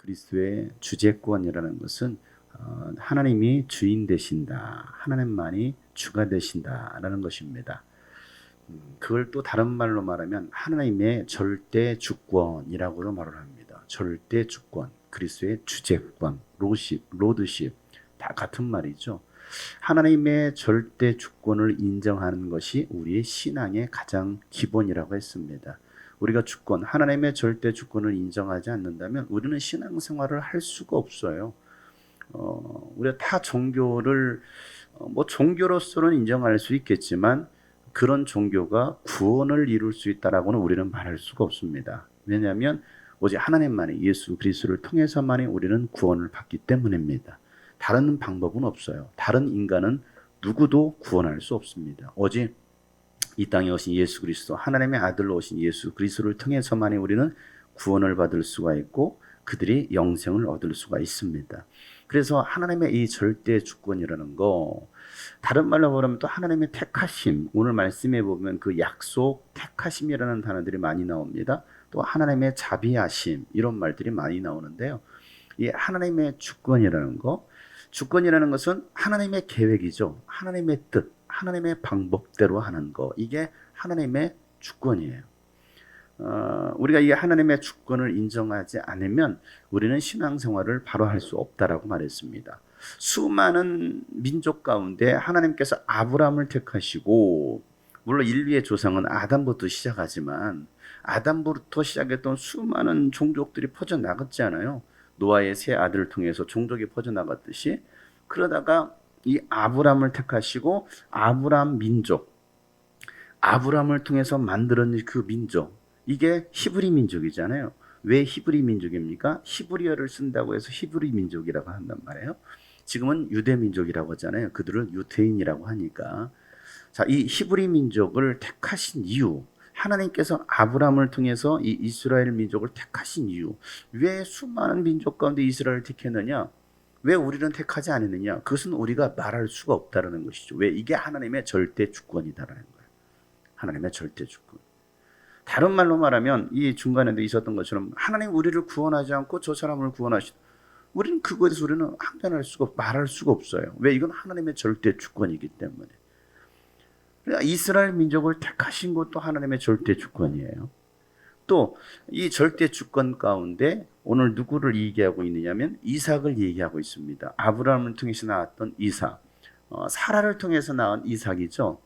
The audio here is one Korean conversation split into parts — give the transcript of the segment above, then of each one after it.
그리스도의 주재권이라는 것은 하나님이 주인 되신다. 하나님만이 주가 되신다라는 것입니다. 그걸 또 다른 말로 말하면 하나님의 절대 주권이라고도 말을 합니다. 절대 주권, 그리스도의 주재권, 로드십 다 같은 말이죠. 하나님의 절대 주권을 인정하는 것이 우리의 신앙의 가장 기본이라고 했습니다. 우리가 하나님의 절대 주권을 인정하지 않는다면 우리는 신앙생활을 할 수가 없어요. 우리가 타 종교를 종교로서는 인정할 수 있겠지만 그런 종교가 구원을 이룰 수 있다라고는 우리는 말할 수가 없습니다. 왜냐하면 오직 하나님만이, 예수 그리스도를 통해서만이 우리는 구원을 받기 때문입니다. 다른 방법은 없어요. 다른 인간은 누구도 구원할 수 없습니다. 오직 이 땅에 오신 예수 그리스도, 하나님의 아들로 오신 예수 그리스도를 통해서만이 우리는 구원을 받을 수가 있고 그들이 영생을 얻을 수가 있습니다. 그래서 하나님의 이 절대 주권이라는 거, 다른 말로 말하면 또 하나님의 택하심, 오늘 말씀해 보면 그 약속, 택하심이라는 단어들이 많이 나옵니다. 또 하나님의 자비하심, 이런 말들이 많이 나오는데요. 이 하나님의 주권이라는 것은 하나님의 계획이죠. 하나님의 뜻, 하나님의 방법대로 하는 거, 이게 하나님의 주권이에요. 우리가 이 하나님의 주권을 인정하지 않으면 우리는 신앙생활을 바로 할 수 없다라고 말했습니다. 수많은 민족 가운데 하나님께서 아브라함을 택하시고, 물론 인류의 조상은 아담부터 시작하지만 아담부터 시작했던 수많은 종족들이 퍼져나갔잖아요. 노아의 세 아들을 통해서 종족이 퍼져나갔듯이. 그러다가 이 아브라함을 택하시고 아브라함 민족, 아브라함을 통해서 만들어진 그 민족, 이게 히브리 민족이잖아요. 왜 히브리 민족입니까? 히브리어를 쓴다고 해서 히브리 민족이라고 한단 말이에요. 지금은 유대 민족이라고 하잖아요. 그들은 유대인이라고 하니까. 자, 이 히브리 민족을 택하신 이유, 하나님께서 아브라함을 통해서 이 이스라엘 민족을 택하신 이유, 왜 수많은 민족 가운데 이스라엘을 택했느냐? 왜 우리는 택하지 않았느냐? 그것은 우리가 말할 수가 없다는 것이죠. 왜? 이게 하나님의 절대 주권이다라는 거예요. 하나님의 절대 주권. 다른 말로 말하면 이 중간에도 있었던 것처럼 하나님 우리를 구원하지 않고 저 사람을 구원하시다. 우리는 그거에 대해서 우리는 항변할 수가, 말할 수가 없어요. 왜? 이건 하나님의 절대 주권이기 때문에. 그러니까 이스라엘 민족을 택하신 것도 하나님의 절대 주권이에요. 또 이 절대 주권 가운데 오늘 누구를 얘기하고 있느냐면 이삭을 얘기하고 있습니다. 아브라함을 통해서 나왔던 이삭, 사라를 통해서 낳은 이삭이죠.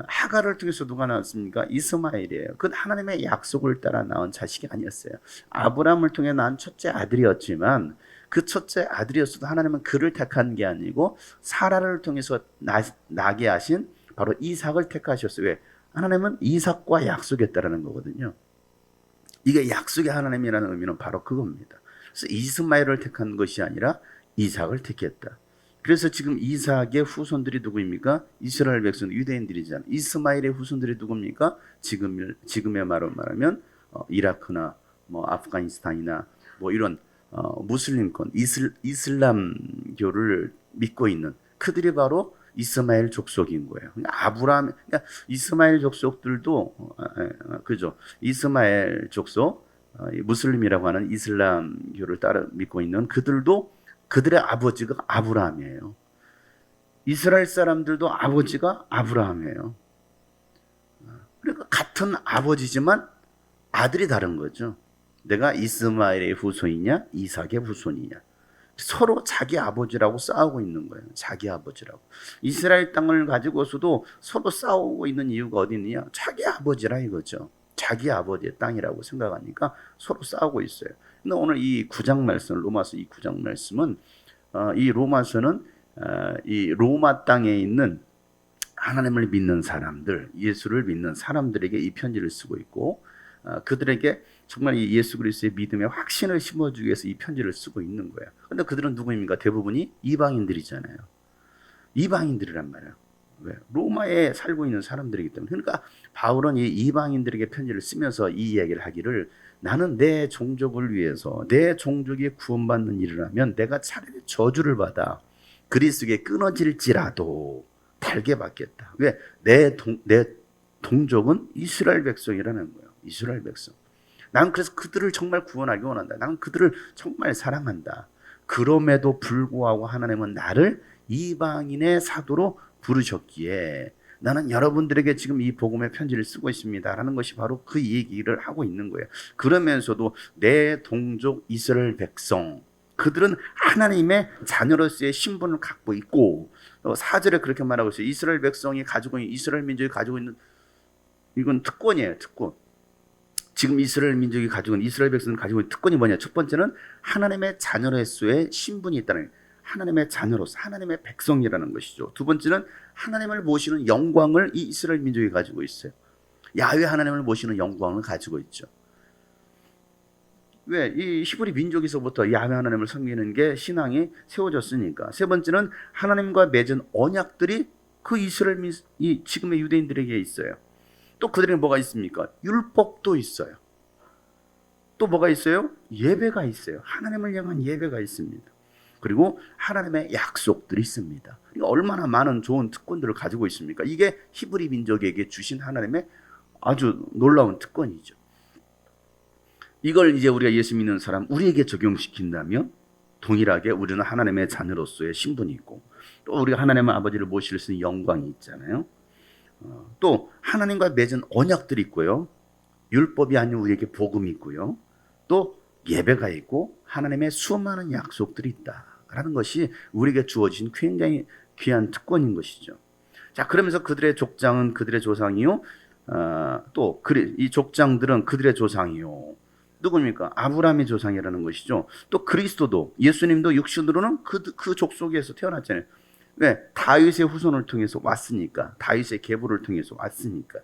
하갈을 통해서 누가 나왔습니까? 이스마엘이에요. 그건 하나님의 약속을 따라 낳은 자식이 아니었어요. 아브라함을 통해 낳은 첫째 아들이었지만 그 첫째 아들이었어도 하나님은 그를 택한 게 아니고 사라를 통해서 나게 하신 바로 이삭을 택하셨어요. 왜? 하나님은 이삭과 약속했다라는 거거든요. 이게 약속의 하나님이라는 의미는 바로 그겁니다. 그래서 이스마엘을 택한 것이 아니라 이삭을 택했다. 그래서 지금 이삭의 후손들이 누구입니까? 이스라엘 백성, 유대인들이잖아요. 이스마엘의 후손들이 누굽니까? 지금의 말로 말하면 이라크나 아프가니스탄이나 이런 무슬림권, 이슬람교를 믿고 있는 그들이 바로 이스마엘 족속인 거예요. 그러니까 이스마엘 족속들도 그죠? 이스마엘 족속, 무슬림이라고 하는 이슬람교를 따라 믿고 있는 그들도 그들의 아버지가 아브라함이에요. 이스라엘 사람들도 아버지가 아브라함이에요. 그러니까 같은 아버지지만 아들이 다른 거죠. 내가 이스마엘의 후손이냐, 이삭의 후손이냐. 서로 자기 아버지라고 싸우고 있는 거예요. 자기 아버지라고. 이스라엘 땅을 가지고서도 서로 싸우고 있는 이유가 어디 있느냐? 자기 아버지라 이거죠. 자기 아버지의 땅이라고 생각하니까 서로 싸우고 있어요. 근데 오늘 이 9장 말씀, 로마서 이 9장 말씀은 이 로마서는 이 로마 땅에 있는 하나님을 믿는 사람들, 예수를 믿는 사람들에게 이 편지를 쓰고 있고 그들에게 정말 이 예수 그리스도의 믿음의 확신을 심어주기 위해서 이 편지를 쓰고 있는 거예요. 근데 그들은 누구입니까? 대부분이 이방인들이잖아요. 이방인들이란 말이에요. 왜? 로마에 살고 있는 사람들이기 때문에. 그러니까 바울은 이 이방인들에게 편지를 쓰면서 이 이야기를 하기를, 나는 내 종족을 위해서 내 종족이 구원받는 일을 하면 내가 차라리 저주를 받아 그리스도에 끊어질지라도 달게 받겠다. 왜? 내 동족은 이스라엘 백성이라는 거예요. 이스라엘 백성. 나는 그래서 그들을 정말 구원하기 원한다. 나는 그들을 정말 사랑한다. 그럼에도 불구하고 하나님은 나를 이방인의 사도로 부르셨기에 나는 여러분들에게 지금 이 복음의 편지를 쓰고 있습니다 라는 것이 바로 그 얘기를 하고 있는 거예요. 그러면서도 내 동족 이스라엘 백성, 그들은 하나님의 자녀로서의 신분을 갖고 있고, 4절에 그렇게 말하고 있어요. 이스라엘 백성이 가지고 있는, 이스라엘 민족이 가지고 있는, 이건 특권이에요. 특권. 지금 이스라엘 민족이 가지고 있는, 이스라엘 백성이 가지고 있는 특권이 뭐냐? 첫 번째는 하나님의 자녀로서의 신분이 있다는, 하나님의 자녀로서 하나님의 백성이라는 것이죠. 두 번째는 하나님을 모시는 영광을 이 이스라엘 민족이 가지고 있어요. 야훼 하나님을 모시는 영광을 가지고 있죠. 왜? 이 히브리 민족에서부터 야훼 하나님을 섬기는 게 신앙이 세워졌으니까. 세 번째는 하나님과 맺은 언약들이 그 이스라엘 이 지금의 유대인들에게 있어요. 또 그들에게 뭐가 있습니까? 율법도 있어요. 또 뭐가 있어요? 예배가 있어요. 하나님을 향한 예배가 있습니다. 그리고 하나님의 약속들이 있습니다. 그러니까 얼마나 많은 좋은 특권들을 가지고 있습니까? 이게 히브리 민족에게 주신 하나님의 아주 놀라운 특권이죠. 이걸 이제 우리가 예수 믿는 사람, 우리에게 적용시킨다면 동일하게 우리는 하나님의 자녀로서의 신분이 있고, 또 우리가 하나님의 아버지를 모실 수 있는 영광이 있잖아요. 또 하나님과 맺은 언약들이 있고요. 율법이 아닌 우리에게 복음이 있고요. 또 예배가 있고 하나님의 수많은 약속들이 있다라는 것이 우리에게 주어진 굉장히 귀한 특권인 것이죠. 자, 그러면서 그들의 족장은 그들의 조상이요. 또 이 족장들은 그들의 조상이요. 누굽니까? 아브라함의 조상이라는 것이죠. 또 그리스도도, 예수님도 육신으로는 그 족속에서 태어났잖아요. 왜? 다윗의 후손을 통해서 왔으니까. 다윗의 계보를 통해서 왔으니까.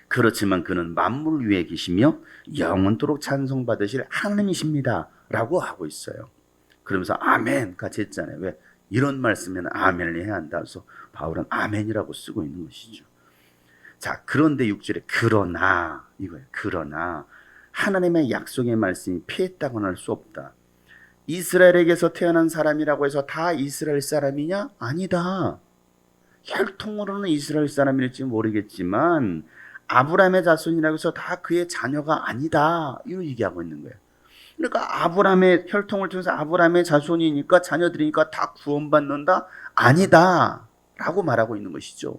그렇지만 그는 만물 위에 계시며 영원토록 찬송받으실 하나님이십니다 라고 하고 있어요. 그러면서 아멘 같이 했잖아요. 왜? 이런 말씀에는 아멘을 해야 한다. 그래서 바울은 아멘이라고 쓰고 있는 것이죠. 자, 그런데 6절에 그러나 이거예요. 그러나 하나님의 약속의 말씀이 피했다고는 할 수 없다. 이스라엘에게서 태어난 사람이라고 해서 다 이스라엘 사람이냐? 아니다. 혈통으로는 이스라엘 사람일지 모르겠지만 아브라함의 자손이라고 해서 다 그의 자녀가 아니다. 이런 얘기하고 있는 거예요. 그러니까 아브라함의 혈통을 통해서 아브라함의 자손이니까 자녀들이니까 다 구원받는다? 아니다. 라고 말하고 있는 것이죠.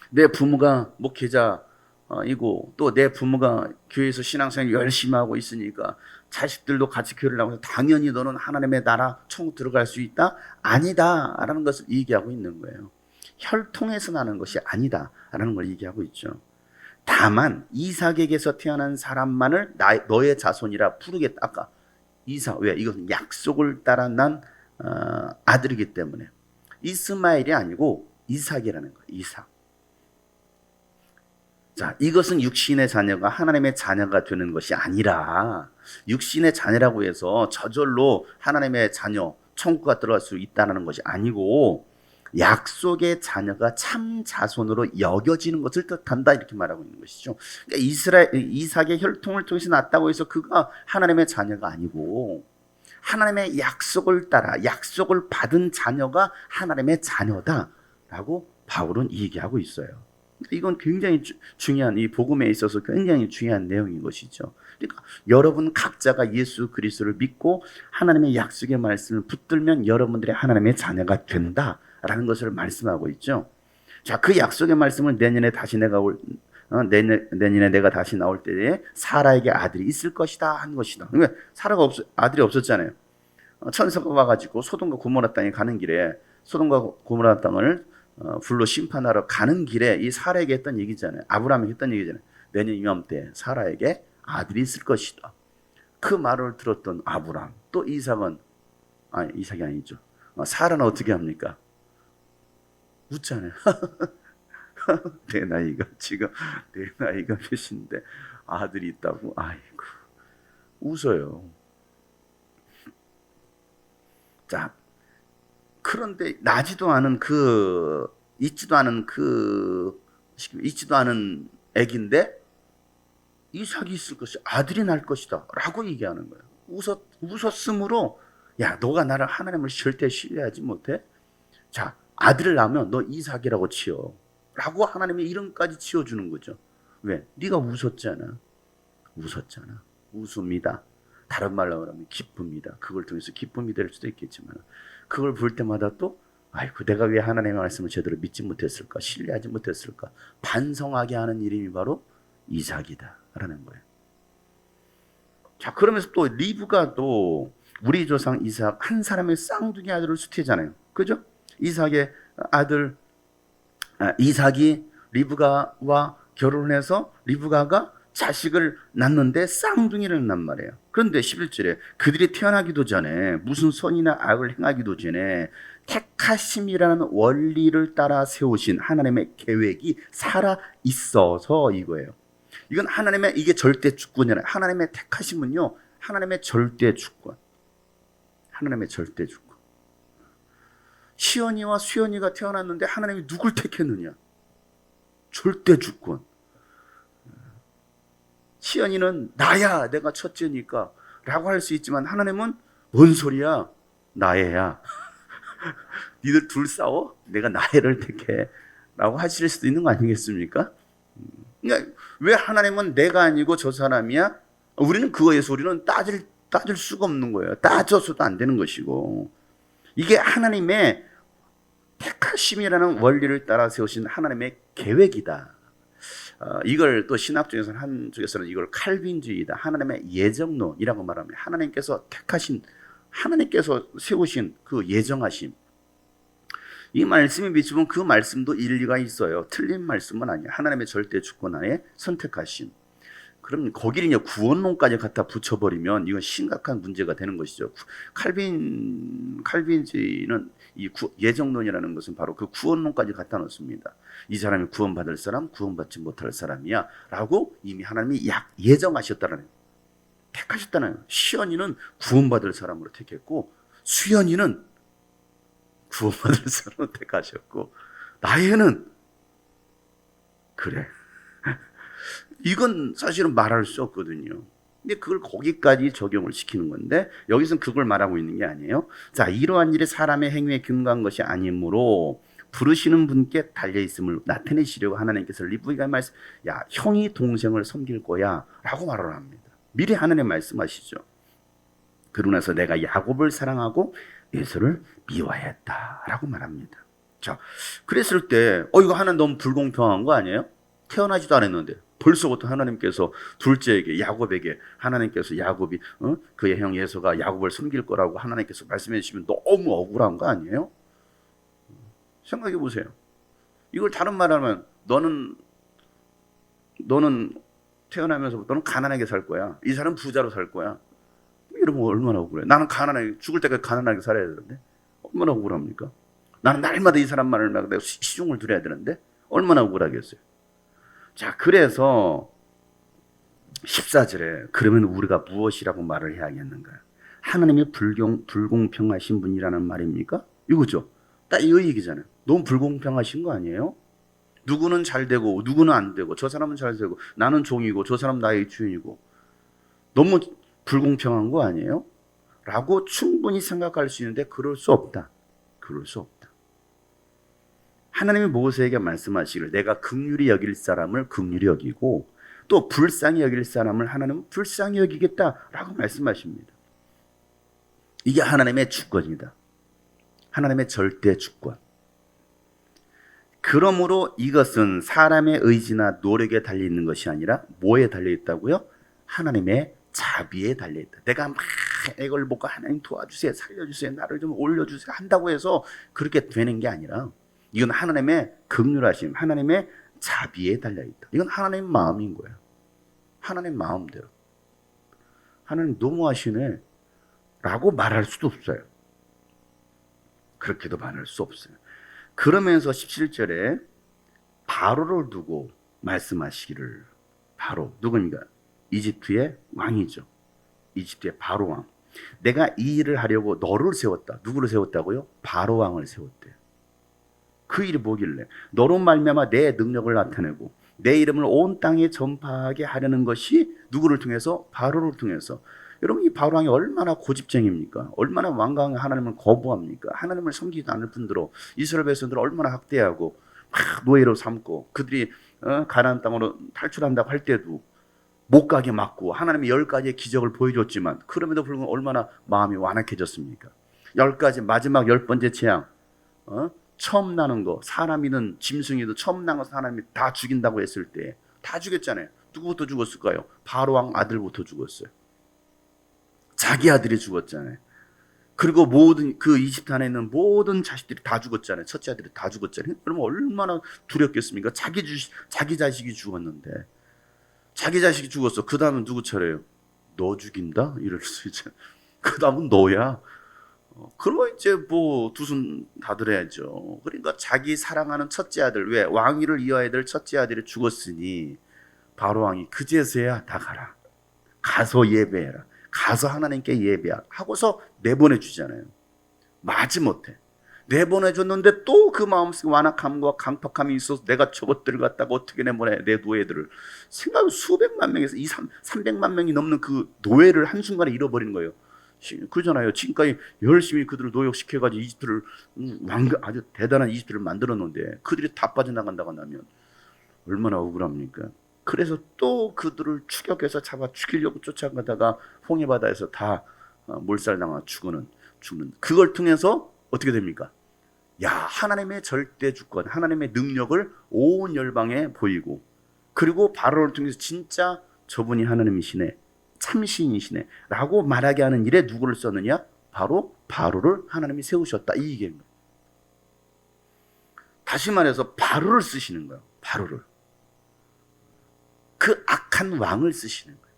내 부모가 목회자이고 또 내 부모가 교회에서 신앙생활 열심히 하고 있으니까 자식들도 같이 교회를 나가서 당연히 너는 하나님의 나라 천국 들어갈 수 있다? 아니다 라는 것을 얘기하고 있는 거예요. 혈통에서 나는 것이 아니다 라는 걸 얘기하고 있죠. 다만 이삭에게서 태어난 사람만을 너의 자손이라 부르겠다. 아까 이삭, 왜? 이것은 약속을 따라 난 아들이기 때문에 이스마엘이 아니고 이삭이라는 거예요. 이삭. 자, 이것은 육신의 자녀가 하나님의 자녀가 되는 것이 아니라 육신의 자녀라고 해서 저절로 하나님의 자녀 천국에 들어갈 수 있다는 것이 아니고 약속의 자녀가 참 자손으로 여겨지는 것을 뜻한다 이렇게 말하고 있는 것이죠. 그러니까 이삭의 혈통을 통해서 났다고 해서 그가 하나님의 자녀가 아니고 하나님의 약속을 따라 약속을 받은 자녀가 하나님의 자녀다라고 바울은 얘기하고 있어요. 이건 굉장히 중요한, 이 복음에 있어서 굉장히 중요한 내용인 것이죠. 그러니까 여러분 각자가 예수 그리스도를 믿고 하나님의 약속의 말씀을 붙들면 여러분들이 하나님의 자녀가 된다라는 것을 말씀하고 있죠. 자, 그 약속의 말씀을 내년에 내가 다시 나올 때에 사라에게 아들이 있을 것이다 한 것이다. 그러니까 사라가 아들이 없었잖아요. 천사가 와가지고 소돔과 고모라 땅에 가는 길에 소돔과 고모라 땅을 불로 심판하러 가는 길에 이 사라에게 했던 얘기잖아요. 아브라함이 했던 얘기잖아요. 내년 이맘때 사라에게 아들이 있을 것이다. 그 말을 들었던 아브라함, 또 이삭이 아니죠. 사라는 어떻게 합니까? 웃잖아요. 내 나이가 몇인데 아들이 있다고? 아이고, 웃어요. 자, 그런데 있지도 않은 애기인데 이삭이 있을 것이 아들이 날 것이다 라고 얘기하는 거예요. 웃었으므로 야, 너가 나를 하나님을 절대 신뢰하지 못해? 자, 아들을 낳으면 너 이삭이라고 치어 라고 하나님의 이름까지 지어주는 거죠. 왜? 네가 웃었잖아. 웃었잖아. 웃음이다. 다른 말로 하면 기쁨이다. 그걸 통해서 기쁨이 될 수도 있겠지만 그걸 볼 때마다 또 아이고 내가 왜 하나님의 말씀을 제대로 믿지 못했을까? 신뢰하지 못했을까? 반성하게 하는 이름이 바로 이삭이다라는 거예요. 자, 그러면서 또 리브가 또 우리 조상 이삭 한 사람의 쌍둥이 아들을 수태잖아요. 그죠? 이삭의 아들 이삭이 리브가와 결혼해서 리브가가 자식을 낳는데 쌍둥이를 낳는 말이에요. 그런데 11절에 그들이 태어나기도 전에 무슨 선이나 악을 행하기도 전에 택하심이라는 원리를 따라 세우신 하나님의 계획이 살아 있어서 이거예요. 이건 하나님의 이게 절대 주권이잖아요. 하나님의 택하심은요, 하나님의 절대 주권. 하나님의 절대 주권. 시연이와 수연이가 태어났는데 하나님이 누굴 택했느냐? 절대 주권. 시연이는 나야, 내가 첫째니까 라고 할 수 있지만 하나님은 뭔 소리야? 나애야. 니들 둘 싸워? 내가 나애를 택해 라고 하실 수도 있는 거 아니겠습니까? 그러니까 왜 하나님은 내가 아니고 저 사람이야? 우리는 그거에서 우리는 따질 수가 없는 거예요. 따져서도 안 되는 것이고, 이게 하나님의 택하심이라는 원리를 따라 세우신 하나님의 계획이다. 이걸 또 신학 중에서는 한쪽에서는 이걸 칼빈주의다. 하나님의 예정론이라고 말합니다. 하나님께서 택하신, 하나님께서 세우신 그 예정하심. 이 말씀이 비추면 그 말씀도 일리가 있어요. 틀린 말씀은 아니에요. 하나님의 절대 주권 하에 선택하심. 그럼 거기를 이제 구원론까지 갖다 붙여버리면 이건 심각한 문제가 되는 것이죠. 칼빈주의는 이 예정론이라는 것은 바로 그 구원론까지 갖다 놓습니다. 이 사람이 구원받을 사람, 구원받지 못할 사람이야 라고 이미 하나님이 예정하셨다는, 택하셨다는. 시연이는 구원받을 사람으로 택했고 수연이는 구원받을 사람으로 택하셨고 나애는 그래. 이건 사실은 말할 수 없거든요. 근데 그걸 거기까지 적용을 시키는 건데 여기서는 그걸 말하고 있는 게 아니에요. 자, 이러한 일이 사람의 행위에 근거한 것이 아니므로 부르시는 분께 달려있음을 나타내시려고 하나님께서 리브가의 말씀, 야, 형이 동생을 섬길 거야 라고 말을 합니다. 미리 하나님 말씀하시죠. 그러고 나서 내가 야곱을 사랑하고 에서를 미워했다 라고 말합니다. 자, 그랬을 때 이거 하나님 너무 불공평한 거 아니에요? 태어나지도 않았는데 벌써부터 하나님께서 둘째에게 야곱에게 하나님께서 야곱이 그의 형 에서가 야곱을 섬길 거라고 하나님께서 말씀해 주시면 너무 억울한 거 아니에요? 생각해 보세요. 이걸 다른 말하면 너는 태어나면서부터는 가난하게 살 거야. 이 사람은 부자로 살 거야. 이러면 얼마나 억울해. 나는 가난하게 죽을 때까지 가난하게 살아야 되는데 얼마나 억울합니까? 나는 날마다 이 사람 말을 내가 시중을 들여야 되는데 얼마나 억울하겠어요. 자, 그래서 14절에 그러면 우리가 무엇이라고 말을 해야겠는가? 하나님이 불공평하신 분이라는 말입니까? 이거죠. 딱 이 얘기잖아요. 너무 불공평하신 거 아니에요? 누구는 잘 되고 누구는 안 되고, 저 사람은 잘 되고 나는 종이고 저 사람 나의 주인이고, 너무 불공평한 거 아니에요? 라고 충분히 생각할 수 있는데 그럴 수 없다. 그럴 수 없다. 하나님이 모세에게 말씀하시기를 내가 긍휼히 여길 사람을 긍휼히 여기고 또 불쌍히 여길 사람을 하나님은 불쌍히 여기겠다라고 말씀하십니다. 이게 하나님의 주권이다. 하나님의 절대 주권. 그러므로 이것은 사람의 의지나 노력에 달려있는 것이 아니라 뭐에 달려있다고요? 하나님의 자비에 달려있다. 내가 막 이걸 보고 하나님 도와주세요, 살려주세요, 나를 좀 올려주세요 한다고 해서 그렇게 되는 게 아니라 이건 하나님의 긍휼하심, 하나님의 자비에 달려있다. 이건 하나님의 마음인 거예요. 하나님 마음대로. 하나님 너무하시네 라고 말할 수도 없어요. 그렇게도 말할 수 없어요. 그러면서 17절에 바로를 두고 말씀하시기를, 바로 누굽니까? 이집트의 왕이죠. 이집트의 바로 왕. 내가 이 일을 하려고 너를 세웠다. 누구를 세웠다고요? 바로 왕을 세웠대요. 그 일이 뭐길래? 너로 말미암아 내 능력을 나타내고 내 이름을 온 땅에 전파하게 하려는 것이 누구를 통해서? 바로를 통해서. 여러분, 이 바로 왕이 얼마나 고집쟁입니까? 얼마나 완강하게 하나님을 거부합니까? 하나님을 섬기지 않을 뿐더러 이스라엘 백성들을 얼마나 학대하고 막 노예로 삼고 그들이 가나안 땅으로 탈출한다고 할 때도 못 가게 막고 하나님이 10가지의 기적을 보여줬지만 그럼에도 불구하고 얼마나 마음이 완악해졌습니까? 10가지 마지막 10번째 재앙, 처음 나는 거, 사람이든 짐승이든 처음 나는 거 하나님이 다 죽인다고 했을 때 다 죽였잖아요. 누구부터 죽었을까요? 바로 왕 아들부터 죽었어요. 자기 아들이 죽었잖아요. 그리고 모든 그 이집트 안에 있는 모든 자식들이 다 죽었잖아요. 첫째 아들이 다 죽었잖아요. 그러면 얼마나 두렵겠습니까? 자기 자식이 죽었는데, 자기 자식이 죽었어. 그 다음은 누구 차례예요? 너 죽인다? 이럴 수 있죠. 그 다음은 너야. 그러면 이제 뭐 두 손 다 들어야죠. 그러니까 자기 사랑하는 첫째 아들, 왜 왕위를 이어야 될 첫째 아들이 죽었으니 바로 왕이 그제서야 다 가라. 가서 예배해라. 가서 하나님께 예배하라 하고서 내보내 주잖아요. 마지못해 내보내 줬는데 또 그 마음속에 완악함과 강팍함이 있어서 내가 저것들을 갖다가 어떻게 내보내, 내 노예들을. 생각하면 수백만 명에서 300만 명이 넘는 그 노예를 한순간에 잃어버리는 거예요. 그러잖아요. 지금까지 열심히 그들을 노역시켜가지고 이집트를 아주 대단한 이집트를 만들었는데 그들이 다 빠져나간다고 한다면 얼마나 억울합니까? 그래서 또 그들을 추격해서 잡아 죽이려고 쫓아가다가 홍해바다에서 다 몰살당하 죽는 그걸 통해서 어떻게 됩니까? 야, 하나님의 절대 주권, 하나님의 능력을 온 열방에 보이고, 그리고 바로를 통해서 진짜 저분이 하나님이시네, 참신이시네 라고 말하게 하는 일에 누구를 썼느냐? 바로 바로를 하나님이 세우셨다, 이 얘기입니다. 다시 말해서 바로를 쓰시는 거예요. 바로를. 그 악한 왕을 쓰시는 거예요.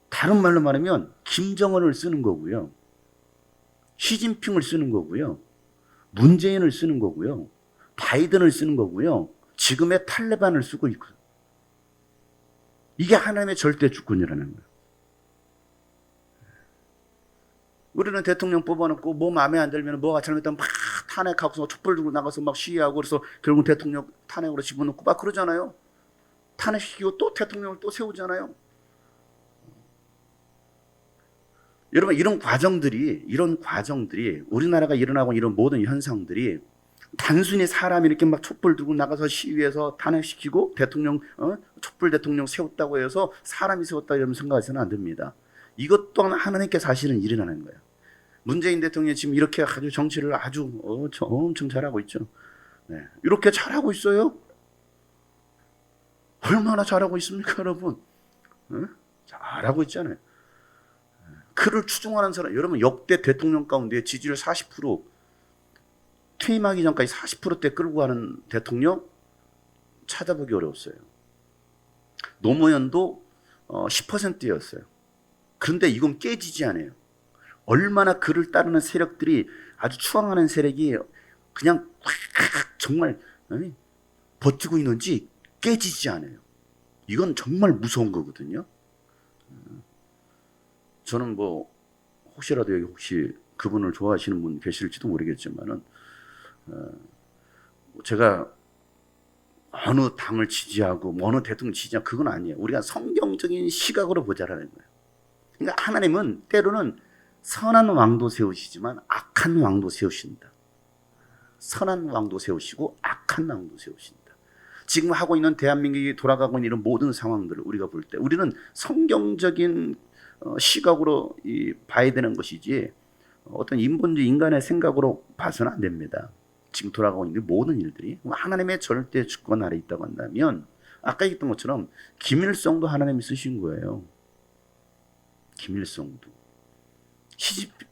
다른 말로 말하면 김정은을 쓰는 거고요, 시진핑을 쓰는 거고요, 문재인을 쓰는 거고요, 바이든을 쓰는 거고요, 지금의 탈레반을 쓰고 있고, 이게 하나님의 절대 주권이라는 거예요. 우리는 대통령 뽑아놓고 뭐 마음에 안 들면 뭐가 잘못되면 막 탄핵하고서 촛불 들고 나가서 막 시위하고 그래서 결국 대통령 탄핵으로 집어넣고 막 그러잖아요. 탄핵시키고 또 대통령을 또 세우잖아요. 여러분, 이런 과정들이 우리나라가 일어나고 이런 모든 현상들이 단순히 사람이 이렇게 막 촛불 들고 나가서 시위해서 탄핵시키고 대통령, 촛불 대통령 세웠다고 해서 사람이 세웠다 이러면 생각해서는 안 됩니다. 이것 또한 하나님께 사실은 일어나는 거예요. 문재인 대통령이 지금 이렇게 아주 정치를 아주 엄청 잘하고 있죠. 네. 이렇게 잘하고 있어요. 얼마나 잘하고 있습니까, 여러분? 잘하고 있잖아요. 그를 추종하는 사람, 여러분, 역대 대통령 가운데 지지율 40%, 퇴임하기 전까지 40%대 끌고 가는 대통령 찾아보기 어려웠어요. 노무현도 10%였어요. 그런데 이건 깨지지 않아요. 얼마나 그를 따르는 세력들이, 아주 추앙하는 세력이 그냥 정말 버티고 있는지 깨지지 않아요. 이건 정말 무서운 거거든요. 저는 뭐 혹시라도 여기 혹시 그분을 좋아하시는 분 계실지도 모르겠지만은, 제가 어느 당을 지지하고 어느 대통령 지지하고 그건 아니에요. 우리가 성경적인 시각으로 보자라는 거예요. 그러니까 하나님은 때로는 선한 왕도 세우시지만 악한 왕도 세우신다. 선한 왕도 세우시고 악한 왕도 세우신다. 지금 하고 있는 대한민국이 돌아가고 있는 이런 모든 상황들을 우리가 볼 때 우리는 성경적인 시각으로 봐야 되는 것이지 어떤 인간의 생각으로 봐서는 안 됩니다. 지금 돌아가고 있는 모든 일들이 하나님의 절대 주권 아래 있다고 한다면, 아까 얘기했던 것처럼 김일성도 하나님이 쓰신 거예요. 김일성도,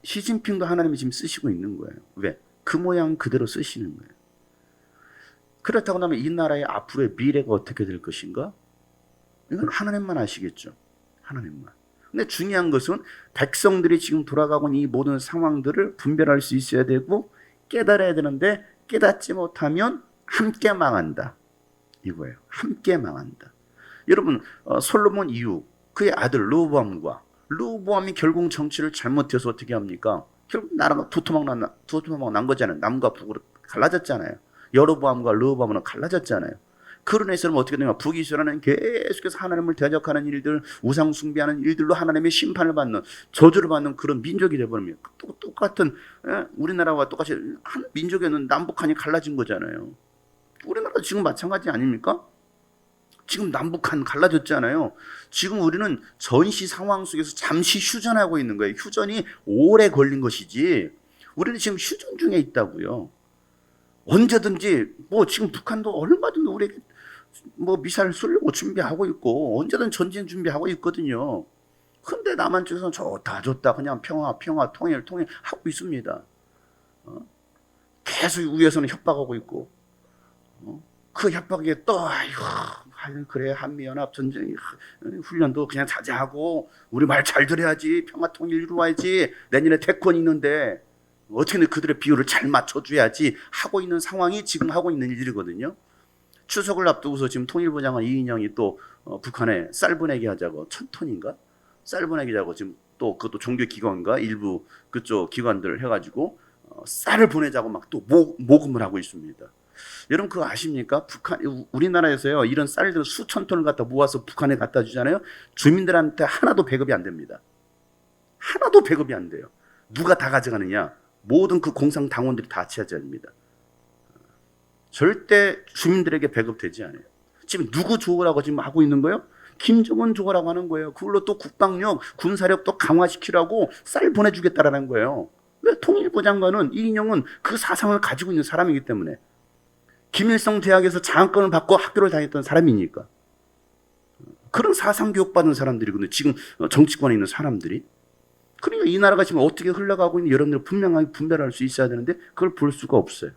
시진핑도 하나님이 지금 쓰시고 있는 거예요. 왜? 그 모양 그대로 쓰시는 거예요. 그렇다고 하면 이 나라의 앞으로의 미래가 어떻게 될 것인가? 이건 하나님만 아시겠죠. 하나님만. 근데 중요한 것은 백성들이 지금 돌아가고 있는 이 모든 상황들을 분별할 수 있어야 되고 깨달아야 되는데, 깨닫지 못하면 함께 망한다, 이거예요. 함께 망한다. 여러분, 솔로몬 이후 그의 아들 르호보암이 결국 정치를 잘못해서 어떻게 합니까? 결국 나라가 두토막 난 거잖아요. 남과 북으로 갈라졌잖아요. 여로보암과 르호보암은 갈라졌잖아요. 그런 에서는 어떻게 되냐? 북이스라엘은 계속해서 하나님을 대적하는 일들, 우상 숭배하는 일들로 하나님의 심판을 받는, 저주를 받는 그런 민족이 되어버립니다. 똑같은, 우리나라와 똑같이 한 민족에는 남북한이 갈라진 거잖아요. 우리나라도 지금 마찬가지 아닙니까? 지금 남북한 갈라졌잖아요. 지금 우리는 전시 상황 속에서 잠시 휴전하고 있는 거예요. 휴전이 오래 걸린 것이지 우리는 지금 휴전 중에 있다고요. 언제든지 뭐 지금 북한도 얼마든지 우리에게 뭐 미사일 쏘려고 준비하고 있고 언제든 전쟁 준비하고 있거든요. 근데 남한 쪽에서는 좋다 그냥 평화 통일 하고 있습니다. 계속 위에서는 협박하고 있고 그 협박에 또 아이고 그래 한미연합 전쟁 훈련도 그냥 자제하고 우리 말 잘 들어야지 평화 통일 이루어야지 내년에 대권 있는데 어떻게든 그들의 비율을 잘 맞춰줘야지 하고 있는 상황이 지금 하고 있는 일이거든요. 추석을 앞두고서 지금 통일부 장관 이인영이 또 북한에 쌀 보내기 하자고 1,000톤인가 쌀 보내기 하자고 지금 또 그것도 종교기관과 일부 그쪽 기관들 해가지고 쌀을 보내자고 막 또 모금을 하고 있습니다. 여러분 그거 아십니까? 우리나라에서요 이런 쌀들 수천 톤을 갖다 모아서 북한에 갖다 주잖아요. 주민들한테 하나도 배급이 안 됩니다. 하나도 배급이 안 돼요. 누가 다 가져가느냐? 모든 그 공상 당원들이 다 차지해야 됩니다. 절대 주민들에게 배급되지 않아요. 지금 누구 조어라고 지금 하고 있는 거예요? 김정은 조어라고 하는 거예요. 그걸로 또 국방력, 군사력 또 강화시키라고 쌀 보내주겠다라는 거예요. 왜 통일부 장관은 이인영은 그 사상을 가지고 있는 사람이기 때문에 김일성 대학에서 장학금을 받고 학교를 다녔던 사람이니까 그런 사상 교육받은 사람들이거든요. 지금 정치권에 있는 사람들이. 그러니까 이 나라가 지금 어떻게 흘러가고 있는지 여러분들 분명하게 분별할 수 있어야 되는데 그걸 볼 수가 없어요.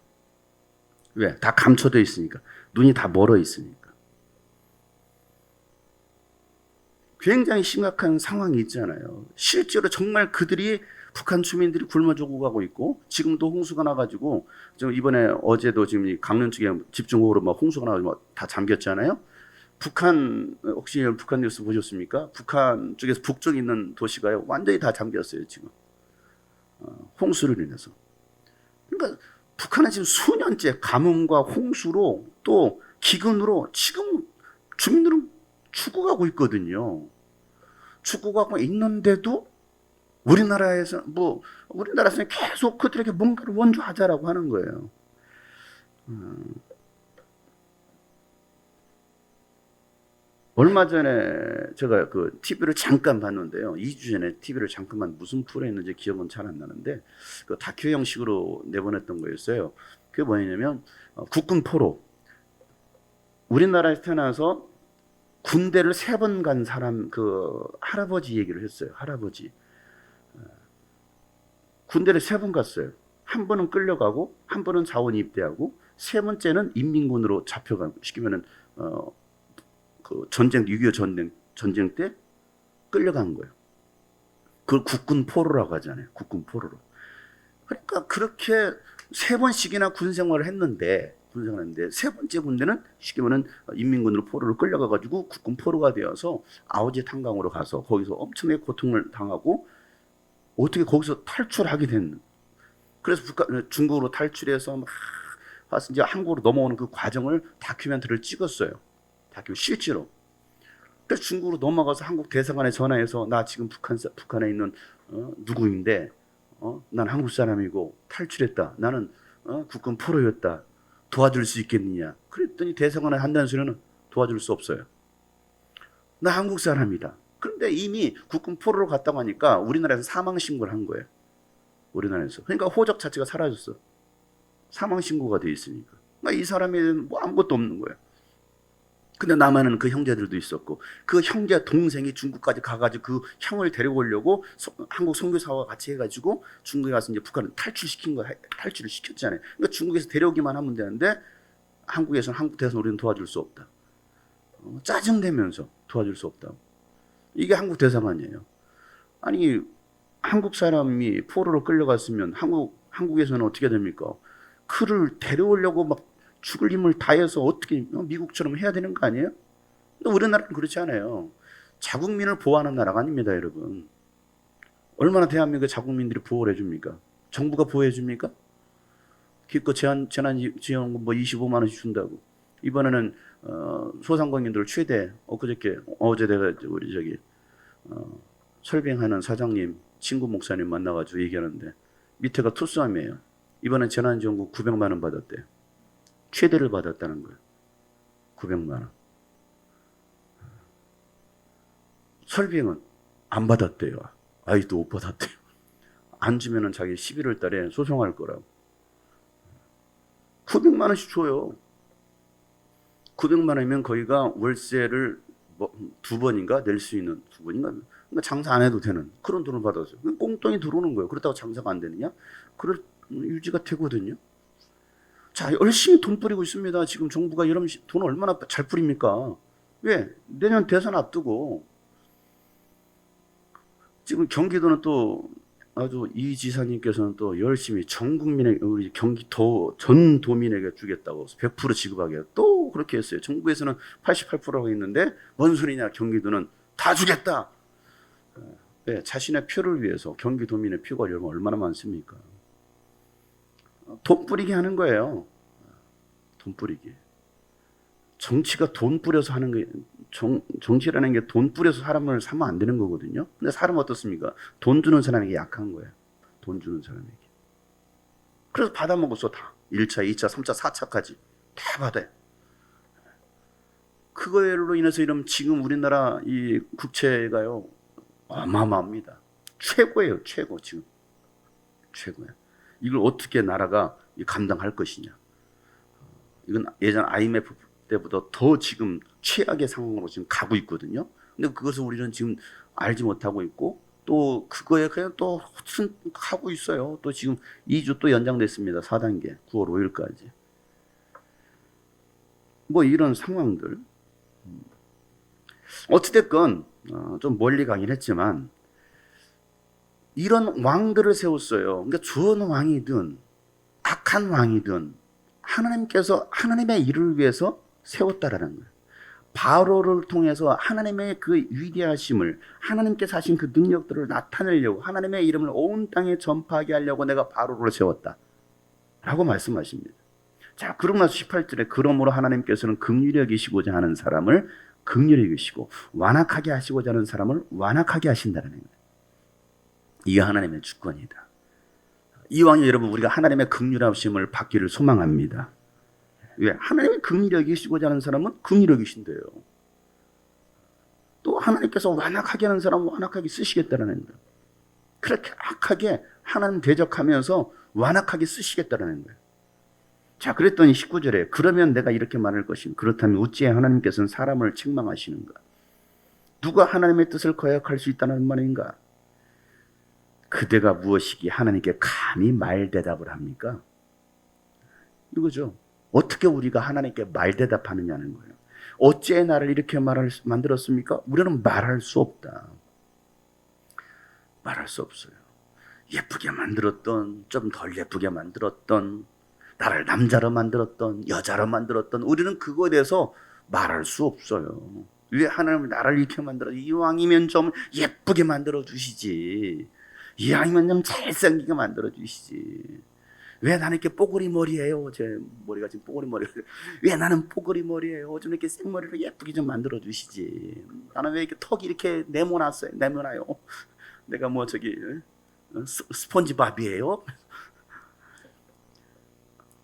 왜? 다 감춰져 있으니까. 눈이 다 멀어 있으니까. 굉장히 심각한 상황이 있잖아요. 실제로 정말 그들이 북한 주민들이 굶어 죽어가고 있고 지금도 홍수가 나가지고 지금 이번에 어제도 지금 강릉 쪽에 집중호우로 막 홍수가 나가지고 다 잠겼잖아요. 북한 혹시 북한 뉴스 보셨습니까? 북한 쪽에서 북쪽에 있는 도시가요 완전히 다 잠겼어요 지금 홍수를 인해서. 그러니까 북한은 지금 수년째 가뭄과 홍수로 또 기근으로 지금 주민들은 죽어가고 있거든요. 죽어가고 있는데도 우리나라에서는 계속 그들에게 뭔가를 원조하자라고 하는 거예요. 얼마 전에 제가 그 TV를 잠깐 봤는데요. 2주 전에 TV를 잠깐 봤는데 무슨 프로였는지 기억은 잘 안 나는데 그 다큐 형식으로 내보냈던 거였어요. 그게 뭐냐면 국군 포로. 우리나라에서 태어나서 군대를 3번 간 사람 그 할아버지 얘기를 했어요. 할아버지. 군대를 3번 갔어요. 한 번은 끌려가고 한 번은 자원 입대하고 세 번째는 인민군으로 잡혀가고 시키면은 그 전쟁 6.25 전쟁 때 끌려간 거예요. 그걸 국군 포로라고 하잖아요. 국군 포로로. 그러니까 그렇게 3번씩이나 군 생활을 했는데 세 번째 군대는 쉽게 말하면 인민군으로 포로를 끌려가가지고 국군 포로가 되어서 아오지 탄광으로 가서 거기서 엄청나게 고통을 당하고 어떻게 거기서 탈출하게 된. 그래서 중국으로 탈출해서 막 와서 이제 한국으로 넘어오는 그 과정을 다큐멘터리를 찍었어요. 실제로. 그래서 중국으로 넘어가서 한국 대사관에 전화해서 나 지금 북한에 있는 누구인데 난 한국 사람이고 탈출했다. 나는 국군 포로였다. 도와줄 수 있겠느냐. 그랬더니 대사관에 한다는 소리는 도와줄 수 없어요. 나 한국 사람이다. 그런데 이미 국군 포로로 갔다고 하니까 우리나라에서 사망 신고를 한 거예요. 우리나라에서. 그러니까 호적 자체가 사라졌어. 사망 신고가 돼 있으니까. 그러니까 이 사람에는 뭐 아무것도 없는 거예요. 근데 남한은 그 형제들도 있었고 그 형제 동생이 중국까지 가가지고 그 형을 데려오려고 한국 선교사와 같이 해가지고 중국에 가서 이제 북한을 탈출을 시켰잖아요. 그러니까 중국에서 데려오기만 하면 되는데 한국에서는 한국 대선 우리는 도와줄 수 없다. 짜증내면서 도와줄 수 없다. 이게 한국 대사관이에요. 아니 한국 사람이 포로로 끌려갔으면 한국에서는 어떻게 됩니까? 그를 데려오려고 막 죽을 힘을 다해서 어떻게 미국처럼 해야 되는 거 아니에요? 근데 우리나라는 그렇지 않아요. 자국민을 보호하는 나라가 아닙니다, 여러분. 얼마나 대한민국의 자국민들이 보호를 해줍니까? 정부가 보호해 줍니까? 기껏 재난지원금 뭐 25만 원씩 준다고. 이번에는 소상공인들 최대 어제 내가 우리 설빙하는 사장님 친구 목사님 만나가지고 얘기하는데 밑에가 투썸이에요. 이번엔 재난지원금 900만 원 받았대요. 최대를 받았다는 거예요. 900만 원. 설비행은 안 받았대요. 아이도 못 받았대요. 안 주면은 자기 11월 달에 소송할 거라고. 900만 원씩 줘요. 900만 원이면 거기가 월세를 뭐 두 번인가 낼 수 있는, 두 번인가, 그러니까 장사 안 해도 되는 그런 돈을 받았어요. 꽁돈이 들어오는 거예요. 그렇다고 장사가 안 되느냐? 그럴 유지가 되거든요. 자, 열심히 돈 뿌리고 있습니다. 지금 정부가 이런 돈 얼마나 잘 뿌립니까? 왜? 내년 대선 앞두고 지금 경기도는 또 아주 이 지사님께서는 또 열심히 전 국민에게, 우리 경기도 전 도민에게 주겠다고 100% 지급하게 또 그렇게 했어요. 정부에서는 88%라고 했는데 뭔 소리냐, 경기도는 다 주겠다. 네, 자신의 표를 위해서. 경기도민의 표가 얼마나 많습니까? 돈 뿌리게 하는 거예요. 돈 뿌리게. 정치가 돈 뿌려서 하는 게, 정치라는 게 돈 뿌려서 사람을 사면 안 되는 거거든요. 근데 사람은 어떻습니까? 돈 주는 사람에게 약한 거예요. 돈 주는 사람에게. 그래서 받아먹었어, 다. 1차, 2차, 3차, 4차까지 다 받아요. 그거로 인해서 이런 지금 우리나라 이 국채가요, 어마어마합니다. 최고예요, 최고. 지금 최고예요. 이걸 어떻게 나라가 감당할 것이냐. 이건 예전 IMF 때보다 더 지금 최악의 상황으로 지금 가고 있거든요. 근데 그것을 우리는 지금 알지 못하고 있고, 또 그거에 그냥 또 하고 있어요. 또 지금 2주 또 연장됐습니다. 4단계 9월 5일까지. 뭐 이런 상황들. 어찌됐건 좀 멀리 가긴 했지만 이런 왕들을 세웠어요. 그러니까 좋은 왕이든 악한 왕이든 하나님께서 하나님의 일을 위해서 세웠다라는 거예요. 바로를 통해서 하나님의 그 위대하심을, 하나님께서 하신 그 능력들을 나타내려고, 하나님의 이름을 온 땅에 전파하게 하려고 내가 바로를 세웠다 라고 말씀하십니다. 자, 그러고 나서 18절에 그러므로 하나님께서는 긍휼히 여기시고자 하는 사람을 긍휼히 여기시고 완악하게 하시고자 하는 사람을 완악하게 하신다는 거예요. 이게 하나님의 주권이다. 이왕에 여러분 우리가 하나님의 긍휼하심을 받기를 소망합니다. 왜? 하나님이 긍휼히 여기시고자 하는 사람은 긍휼히 여기신대요. 또 하나님께서 완악하게 하는 사람은 완악하게 쓰시겠다는 거예요. 그렇게 악하게 하나님 대적하면서 완악하게 쓰시겠다는 거예요. 자, 그랬더니 19절에 그러면 내가 이렇게 말할 것임. 그렇다면 어찌해 하나님께서는 사람을 책망하시는가? 누가 하나님의 뜻을 거역할 수 있다는 말인가? 그대가 무엇이기에 하나님께 감히 말대답을 합니까? 이거죠. 어떻게 우리가 하나님께 말대답하느냐는 거예요. 어찌해 나를 이렇게 만들었습니까? 우리는 말할 수 없다. 말할 수 없어요. 예쁘게 만들었던, 좀 덜 예쁘게 만들었던, 나를 남자로 만들었던, 여자로 만들었던, 우리는 그거에 대해서 말할 수 없어요. 왜 하나님은 나를 이렇게 만들어? 이왕이면 좀 예쁘게 만들어 주시지. 이왕이면 좀 잘생기게 만들어 주시지. 왜 나는 이렇게 뽀글이 머리예요? 제 머리가 지금 뽀글이 머리예요. 왜 나는 뽀글이 머리예요? 좀 이렇게 생머리로 예쁘게 좀 만들어 주시지. 나는 왜 이렇게 턱이 이렇게 네모나요? 내가 뭐 저기 스펀지밥이에요?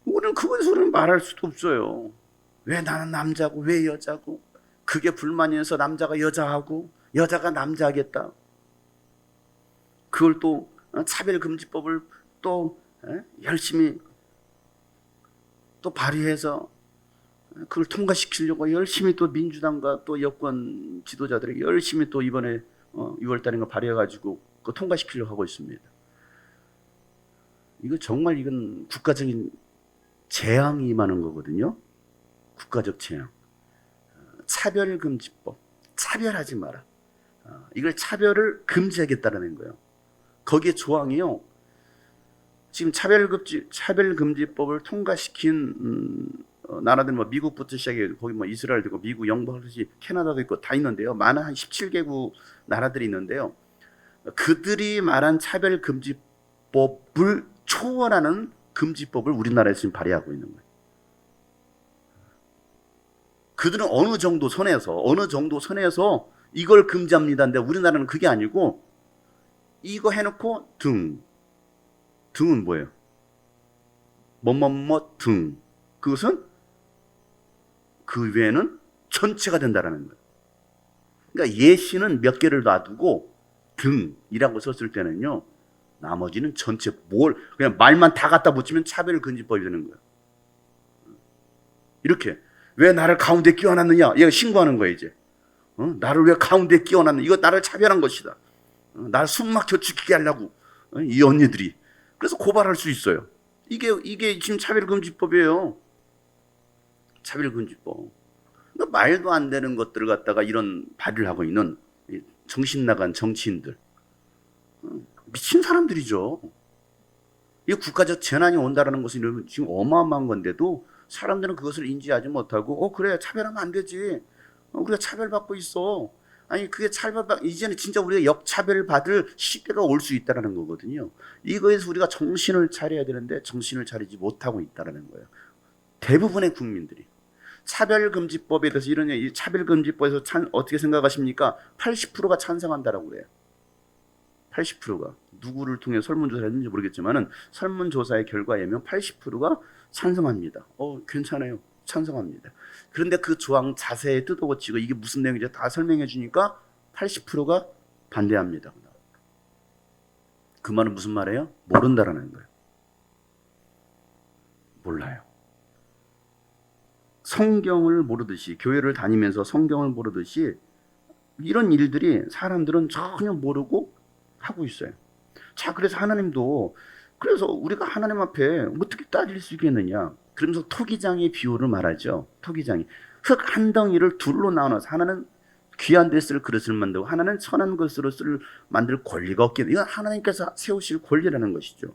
우리는 그것으로는 말할 수도 없어요. 왜 나는 남자고 왜 여자고? 그게 불만이어서 남자가 여자하고 여자가 남자하겠다. 그걸 또 차별금지법을 또 열심히 또 발의해서 그걸 통과시키려고 열심히 또 민주당과 또 여권 지도자들에게 열심히 또 이번에 6월 달인가 발의해가지고 그거 통과시키려고 하고 있습니다. 이거 정말 이건 국가적인 재앙이 임하는 거거든요. 국가적 재앙. 차별금지법. 차별하지 마라. 이걸 차별을 금지하겠다는 거예요. 거기에 조항이요. 지금 차별금지법을 통과시킨 나라들 뭐 미국부터 시작해 거기 뭐 이스라엘도 있고 미국, 영국, 캐나다도 있고 다 있는데요. 많은 한 17개국 나라들이 있는데요. 그들이 말한 차별금지법을 초월하는 금지법을 우리나라에서 지금 발의하고 있는 거예요. 그들은 어느 정도 선에서 이걸 금지합니다. 근데 우리나라는 그게 아니고 이거 해놓고 등은 뭐예요? 뭐뭐뭐 등. 그것은 그 외에는 전체가 된다라는 거예요. 그러니까 예시는 몇 개를 놔두고 등이라고 썼을 때는요, 나머지는 전체 그냥 말만 다 갖다 붙이면 차별금지법이 되는 거예요. 이렇게 왜 나를 가운데 끼워놨느냐? 얘가 신고하는 거예요 이제. 나를 왜 가운데 끼워놨느냐? 이거 나를 차별한 것이다. 나를 숨막혀 죽이게 하려고 이 언니들이. 그래서 고발할 수 있어요. 이게 지금 차별금지법이에요. 차별금지법. 그러니까 말도 안 되는 것들을 갖다가 이런 발의를 하고 있는 정신 나간 정치인들, 미친 사람들이죠. 이 국가적 재난이 온다라는 것은 지금 어마어마한 건데도 사람들은 그것을 인지하지 못하고 그래 차별하면 안 되지. 우리가 차별받고 있어. 아니 그게 이제는 진짜 우리가 역차별을 받을 시대가 올 수 있다는 거거든요. 이거에서 우리가 정신을 차려야 되는데 정신을 차리지 못하고 있다는 거예요. 대부분의 국민들이. 차별금지법에 대해서 이 차별금지법에서 어떻게 생각하십니까? 80%가 찬성한다라고 그래요. 80%가. 누구를 통해 설문조사를 했는지 모르겠지만은 설문조사의 결과에 의하면 80%가 찬성합니다. 괜찮아요. 찬성합니다. 그런데 그 조항 자세히 뜯어고치고 이게 무슨 내용인지 다 설명해 주니까 80%가 반대합니다. 그 말은 무슨 말이에요? 모른다라는 거예요. 몰라요. 성경을 모르듯이, 교회를 다니면서 성경을 모르듯이 이런 일들이 사람들은 전혀 모르고 하고 있어요. 자, 그래서 하나님도, 그래서 우리가 하나님 앞에 어떻게 따질 수 있겠느냐? 그러면서 토기장의 비유를 말하죠. 토기장이 흙 한 덩이를 둘로 나눠서 하나는 귀한 데 쓸 그릇을 만들고 하나는 천한 것으로 만들 권리가 없겠네. 이건 하나님께서 세우실 권리라는 것이죠.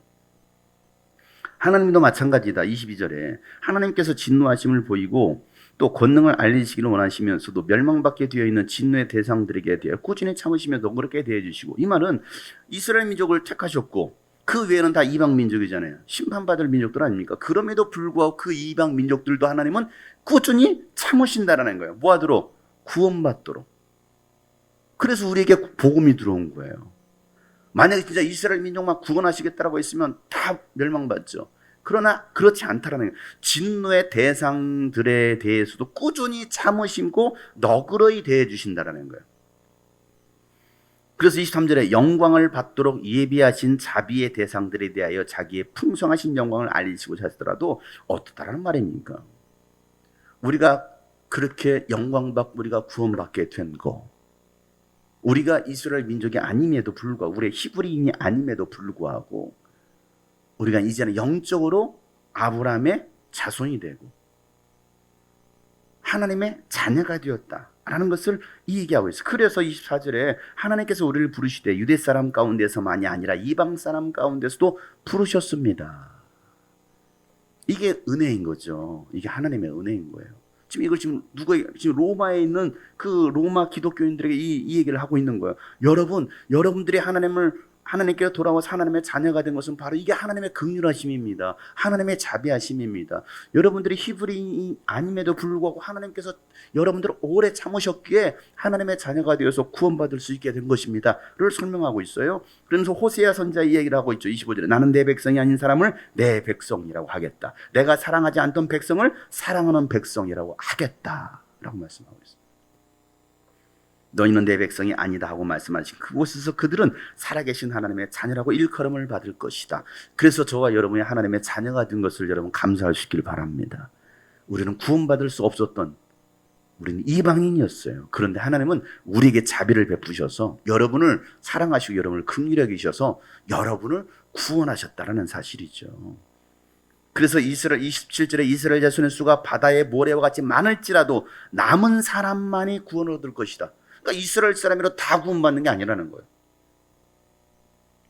하나님도 마찬가지다. 22절에 하나님께서 진노하심을 보이고 또 권능을 알리시기를 원하시면서도 멸망받게 되어 있는 진노의 대상들에게 대해 꾸준히 참으시면서 그렇게 대해주시고, 이 말은 이스라엘 민족을 택하셨고 그 외에는 다 이방 민족이잖아요. 심판받을 민족들 아닙니까? 그럼에도 불구하고 그 이방 민족들도 하나님은 꾸준히 참으신다라는 거예요. 뭐하도록? 구원받도록. 그래서 우리에게 복음이 들어온 거예요. 만약에 진짜 이스라엘 민족만 구원하시겠다라고 했으면 다 멸망받죠. 그러나 그렇지 않다라는 거예요. 진노의 대상들에 대해서도 꾸준히 참으시고 너그러이 대해 주신다라는 거예요. 그래서 23절에 영광을 받도록 예비하신 자비의 대상들에 대하여 자기의 풍성하신 영광을 알리시고자 하시더라도 어떻다라는 말입니까? 우리가 그렇게 영광받고 우리가 구원받게 된 거, 우리가 이스라엘 민족이 아님에도 불구하고, 우리의 히브리인이 아님에도 불구하고 우리가 이제는 영적으로 아브라함의 자손이 되고 하나님의 자녀가 되었다라는 것을 이 얘기하고 있어요. 그래서 24절에 하나님께서 우리를 부르시되 유대 사람 가운데서만이 아니라 이방 사람 가운데서도 부르셨습니다. 이게 은혜인 거죠. 이게 하나님의 은혜인 거예요. 지금 이걸 지금 로마에 있는 그 로마 기독교인들에게 이 얘기를 하고 있는 거예요. 여러분들이 하나님께 돌아와서 하나님의 자녀가 된 것은 바로 이게 하나님의 긍휼하심입니다. 하나님의 자비하심입니다. 여러분들이 히브리인이 아님에도 불구하고 하나님께서 여러분들을 오래 참으셨기에 하나님의 자녀가 되어서 구원받을 수 있게 된 것입니다.를 설명하고 있어요. 그러면서 호세아 선지자 이 얘기를 하고 있죠. 25절에 나는 내 백성이 아닌 사람을 내 백성이라고 하겠다. 내가 사랑하지 않던 백성을 사랑하는 백성이라고 하겠다라고 말씀하고 있어요. 너희는 내 백성이 아니다 하고 말씀하신 그곳에서 그들은 살아계신 하나님의 자녀라고 일컬음을 받을 것이다. 그래서 저와 여러분이 하나님의 자녀가 된 것을 여러분 감사하시길 바랍니다. 우리는 구원받을 수 없었던, 우리는 이방인이었어요. 그런데 하나님은 우리에게 자비를 베푸셔서 여러분을 사랑하시고 여러분을 긍휼히 여기셔서 여러분을 구원하셨다라는 사실이죠. 그래서 27절에 이스라엘 자손의 수가 바다의 모래와 같이 많을지라도 남은 사람만이 구원을 얻을 것이다. 그러니까 이스라엘 사람이라 다 구원받는 게 아니라는 거예요.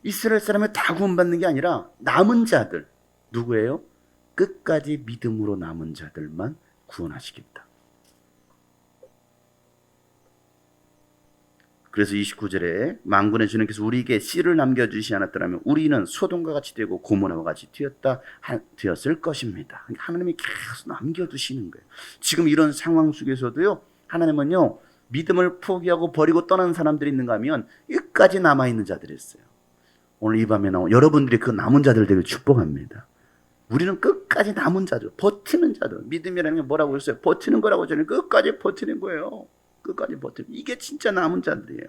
이스라엘 사람이 다 구원받는 게 아니라 남은 자들, 누구예요? 끝까지 믿음으로 남은 자들만 구원하시겠다. 그래서 29절에 만군의 주님께서 우리에게 씨를 남겨주시 않았더라면 우리는 소돔과 같이 되고 고모라와 같이 되었을 것입니다. 하나님이 계속 남겨두시는 거예요. 지금 이런 상황 속에서도요, 하나님은요, 믿음을 포기하고 버리고 떠난 사람들이 있는가 하면 끝까지 남아있는 자들이 있어요. 오늘 이 밤에 나온 여러분들이 그 남은 자들 되길 축복합니다. 우리는 끝까지 남은 자들, 버티는 자들. 믿음이라는 게 뭐라고 했어요? 버티는 거라고 저는 끝까지 버티는 거예요. 끝까지 버티는. 이게 진짜 남은 자들이에요.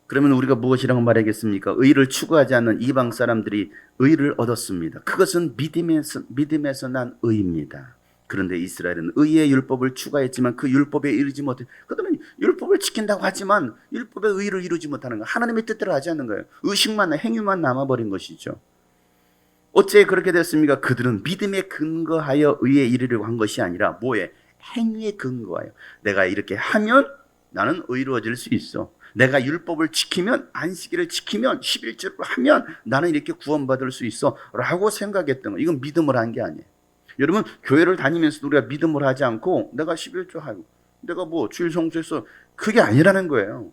그러면 우리가 무엇이라고 말하겠습니까? 의를 추구하지 않는 이방 사람들이 의를 얻었습니다. 그것은 믿음에서 난 의입니다. 그런데 이스라엘은 의의 율법을 추가했지만 그 율법에 이르지 못해. 그들은 율법을 지킨다고 하지만 율법의 의를 이루지 못하는 거. 하나님의 뜻대로 하지 않는 거예요. 의식만, 행위만 남아버린 것이죠. 어째 그렇게 됐습니까? 그들은 믿음에 근거하여 의에 이르려고 한 것이 아니라 뭐에? 행위에 근거하여. 내가 이렇게 하면 나는 의로워질 수 있어. 내가 율법을 지키면, 안식일을 지키면, 11조를 하면 나는 이렇게 구원받을 수 있어 라고 생각했던 거. 이건 믿음을 한 게 아니에요. 여러분, 교회를 다니면서도 우리가 믿음을 하지 않고 내가 11조 하고 내가 뭐 주일 성수했어, 그게 아니라는 거예요.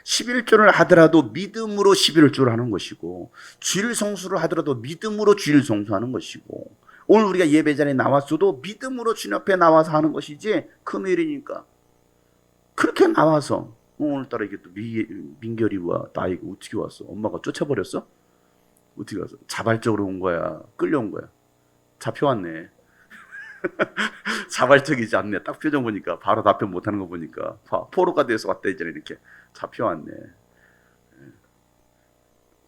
11조를 하더라도 믿음으로 11조를 하는 것이고, 주일 성수를 하더라도 믿음으로 주일 성수하는 것이고, 오늘 우리가 예배 자리에 나왔어도 믿음으로 주님 앞에 나와서 하는 것이지, 금요일이니까 그렇게 나와서 오늘따라 이게 또 민결이와 나이가 어떻게 왔어? 엄마가 쫓아버렸어? 어떻게 왔어? 자발적으로 온 거야? 끌려온 거야? 잡혀왔네. 자발적이지 않네. 딱 표정 보니까, 바로 답변 못하는 거 보니까 포로가 돼서 왔다 이제 이렇게 잡혀왔네.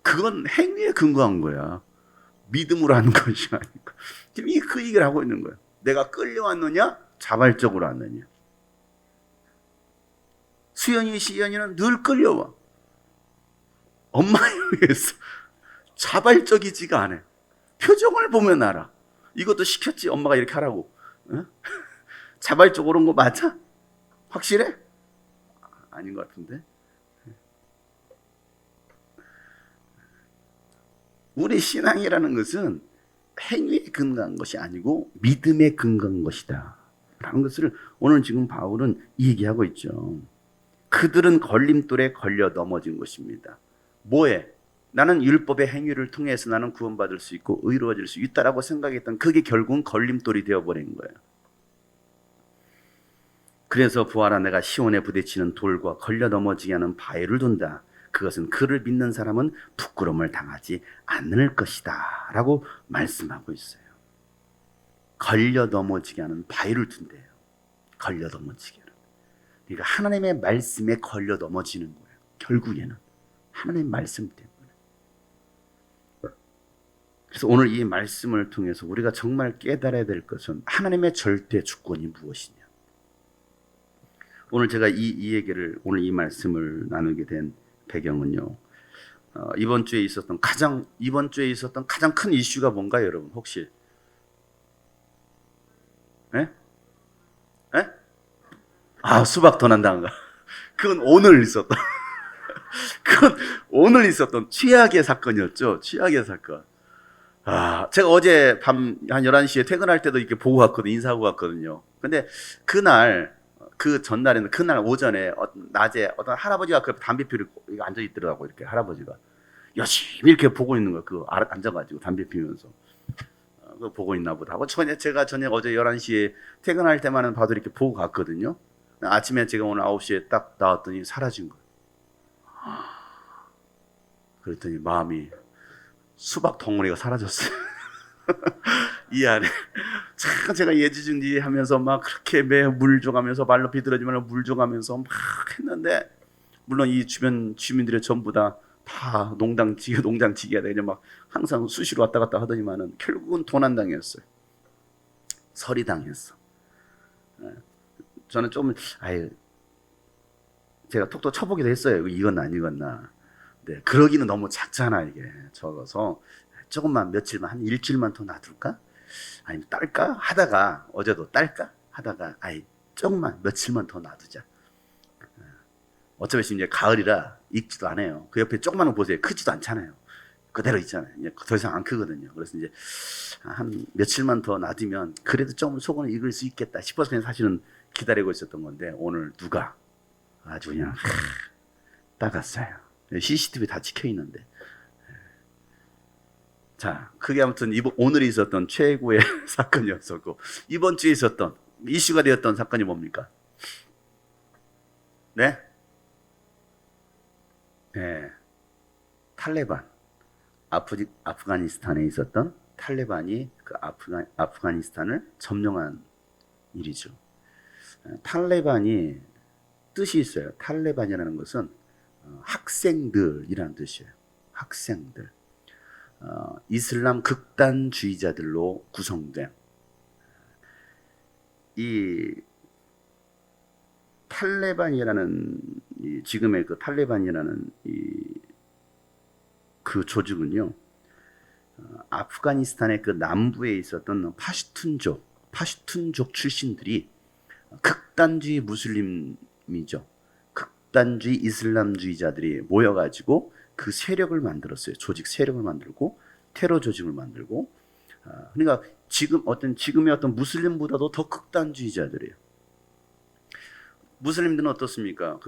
그건 행위에 근거한 거야. 믿음으로 하는 것이 아니고. 지금 그 얘기를 하고 있는 거야. 내가 끌려왔느냐? 자발적으로 왔느냐? 수연이, 시연이는 늘 끌려와. 엄마에 의해서. 자발적이지가 않아. 표정을 보면 알아. 이것도 시켰지, 엄마가 이렇게 하라고. 어? 자발적으로 온 거 맞아? 확실해? 아닌 것 같은데. 우리 신앙이라는 것은 행위에 근거한 것이 아니고 믿음에 근거한 것이다 라는 것을 오늘 지금 바울은 얘기하고 있죠. 그들은 걸림돌에 걸려 넘어진 것입니다. 뭐에? 나는 율법의 행위를 통해서 나는 구원받을 수 있고 의로워질 수 있다라고 생각했던 그게 결국은 걸림돌이 되어버린 거예요. 그래서 부하라, 내가 시온에 부딪히는 돌과 걸려 넘어지게 하는 바위를 둔다. 그것은 그를 믿는 사람은 부끄러움을 당하지 않을 것이다 라고 말씀하고 있어요. 걸려 넘어지게 하는 바위를 둔대요. 걸려 넘어지게 하는. 그러니까 하나님의 말씀에 걸려 넘어지는 거예요. 결국에는 하나님의 말씀 때문에. 그래서 오늘 이 말씀을 통해서 우리가 정말 깨달아야 될 것은 하나님의 절대 주권이 무엇이냐. 오늘 제가 이 얘기를, 오늘 이 말씀을 나누게 된 배경은요, 이번 주에 있었던 가장 큰 이슈가 뭔가요, 여러분? 혹시? 예? 예? 아, 수박 더 난다는 거. 그건 오늘 있었던 최악의 사건이었죠. 최악의 사건. 아, 제가 어제 밤 한 11시에 퇴근할 때도 이렇게 보고 갔거든요. 인사하고 갔거든요. 근데 그 전날에는, 그날 오전에, 낮에 어떤 할아버지가 그 담배 피우고 앉아 있더라고. 이렇게 할아버지가 열심히 이렇게 보고 있는 거야. 앉아가지고 담배 피우면서. 그거 보고 있나 보다 하고, 제가 저녁 어제 11시에 퇴근할 때만은 봐도 이렇게 보고 갔거든요. 아침에 제가 오늘 9시에 딱 나왔더니 사라진 거예요. 그랬더니 마음이, 수박 덩어리가 사라졌어요. 이 안에. 참 제가 예지중지 하면서 막 그렇게 매일 물 줘가면서, 말로 비틀어지면 물 줘가면서 막 했는데, 물론 이 주변 주민들이 전부 다 농장지기가 되냐 막 항상 수시로 왔다 갔다 하더니만은 결국은 도난당했어요. 서리당했어. 저는 좀 제가 톡톡 쳐보기도 했어요. 이건 아니겠나. 네, 그러기는 너무 작잖아 이게. 적어서 조금만, 며칠만, 한 일주일만 더 놔둘까? 아니면 딸까? 하다가, 어제도 딸까? 하다가 조금만, 며칠만 더 놔두자. 어차피 지금 이제 가을이라 익지도 않아요. 그 옆에 조금만 보세요. 크지도 않잖아요. 그대로 있잖아요. 이제 더 이상 안 크거든요. 그래서 이제 한 며칠만 더 놔두면 그래도 좀 속은 익을 수 있겠다 싶어서 그냥 사실은 기다리고 있었던 건데, 오늘 누가 아주 그냥 따갔어요. CCTV 다 찍혀 있는데. 자, 그게 아무튼 오늘 있었던 최고의 사건이었었고, 이번 주에 있었던 이슈가 되었던 사건이 뭡니까? 네? 네. 탈레반. 아프가니스탄에 있었던 탈레반이 그 아프가니스탄을 점령한 일이죠. 탈레반이 뜻이 있어요. 탈레반이라는 것은 학생들이라는 뜻이에요. 학생들. 이슬람 극단주의자들로 구성된 이 탈레반이라는 지금의 그 탈레반이라는 그 조직은요, 아프가니스탄의 그 남부에 있었던 파슈툰족 출신들이 극단주의 무슬림이죠. 극단주의 이슬람주의자들이 모여가지고 그 세력을 만들었어요. 조직 세력을 만들고 테러 조직을 만들고. 그러니까 지금의 어떤 무슬림보다도 더 극단주의자들이에요. 무슬림들은 어떻습니까?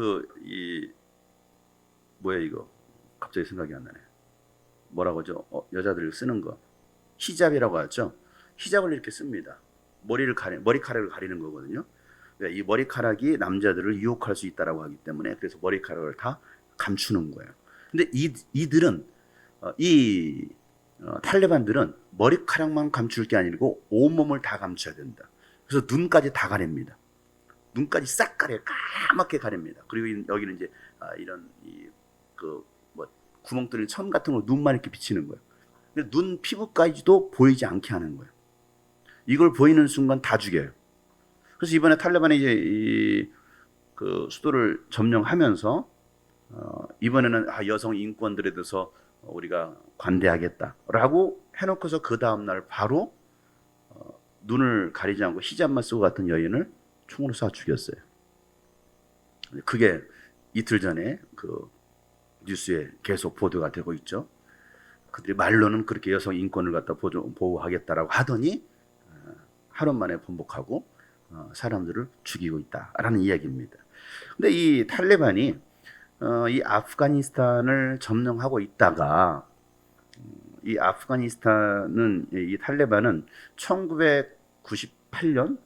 뭐야 이거? 갑자기 생각이 안 나네. 뭐라고 하죠? 여자들 쓰는 거. 히잡이라고 하죠. 히잡을 이렇게 씁니다. 머리카락을 가리는 거거든요. 이 머리카락이 남자들을 유혹할 수 있다라고 하기 때문에 그래서 머리카락을 다 감추는 거예요. 근데 이들은 탈레반들은 머리카락만 감출 게 아니고 온몸을 다 감춰야 된다. 그래서 눈까지 다 가립니다. 눈까지 싹 가려요. 까맣게 가립니다. 그리고 여기는 이제 이런 구멍 뚫린 천 같은 거 눈만 이렇게 비치는 거예요. 눈 피부까지도 보이지 않게 하는 거예요. 이걸 보이는 순간 다 죽여요. 그래서 이번에 탈레반이 이제 그 수도를 점령하면서 이번에는 여성 인권들에 대해서 우리가 관대하겠다라고 해놓고서 그 다음날 바로 눈을 가리지 않고 히잡만 쓰고 갔던 여인을 총으로 쏴 죽였어요. 그게 이틀 전에 그 뉴스에 계속 보도가 되고 있죠. 그들이 말로는 그렇게 여성 인권을 갖다 보호하겠다라고 하더니 하루 만에 번복하고 사람들을 죽이고 있다라는 이야기입니다. 근데 이 탈레반이 이 아프가니스탄을 점령하고 있다가 이 아프가니스탄은 이 탈레반은 1998년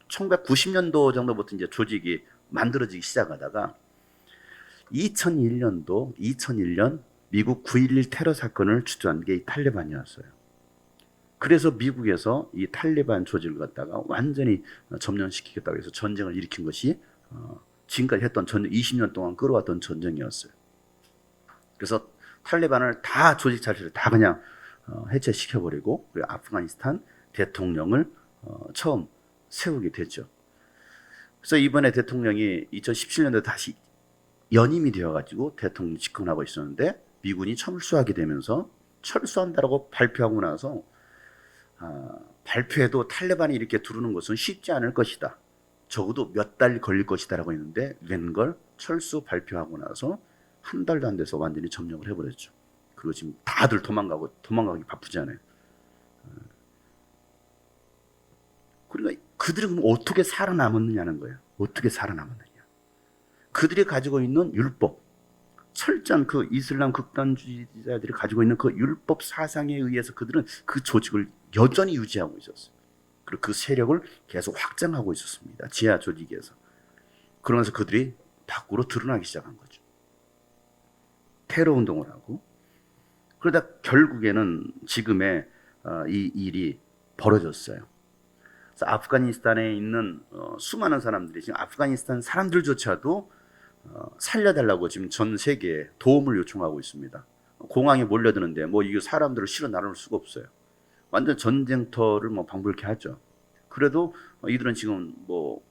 1990년도 정도부터 이제 조직이 만들어지기 시작하다가 2001년 미국 9.11 테러 사건을 주도한 게 이 탈레반이었어요. 그래서 미국에서 이 탈레반 조직을 갖다가 완전히 점령시키겠다고 해서 전쟁을 일으킨 것이 지금까지 했던 20년 동안 끌어왔던 전쟁이었어요. 그래서 탈레반을 다 조직 자체를 다 그냥 해체시켜버리고 그리고 아프가니스탄 대통령을 처음 세우게 됐죠. 그래서 이번에 대통령이 2017년도에 다시 연임이 되어가지고 대통령 집권하고 있었는데 미군이 철수하게 되면서 철수한다라고 발표하고 나서 발표해도 탈레반이 이렇게 두르는 것은 쉽지 않을 것이다. 적어도 몇 달 걸릴 것이다라고 했는데 웬걸 철수 발표하고 나서 한 달도 안 돼서 완전히 점령을 해버렸죠. 그리고 지금 다들 도망가기 바쁘잖아요. 그러니까 그들이 그럼 어떻게 살아남았느냐는 거예요. 어떻게 살아남았느냐. 그들이 가지고 있는 율법, 철저한 그 이슬람 극단주의자들이 가지고 있는 그 율법 사상에 의해서 그들은 그 조직을 여전히 유지하고 있었어요. 그리고 그 세력을 계속 확장하고 있었습니다. 지하 조직에서. 그러면서 그들이 밖으로 드러나기 시작한 거죠. 테러 운동을 하고. 그러다 결국에는 지금의 이 일이 벌어졌어요. 그래서 아프가니스탄에 있는 수많은 사람들이 지금 아프가니스탄 사람들조차도 살려달라고 지금 전 세계에 도움을 요청하고 있습니다. 공항에 몰려드는데 이거 사람들을 실어 나눌 수가 없어요. 완전 전쟁터를 방불케 하죠. 그래도 이들은 지금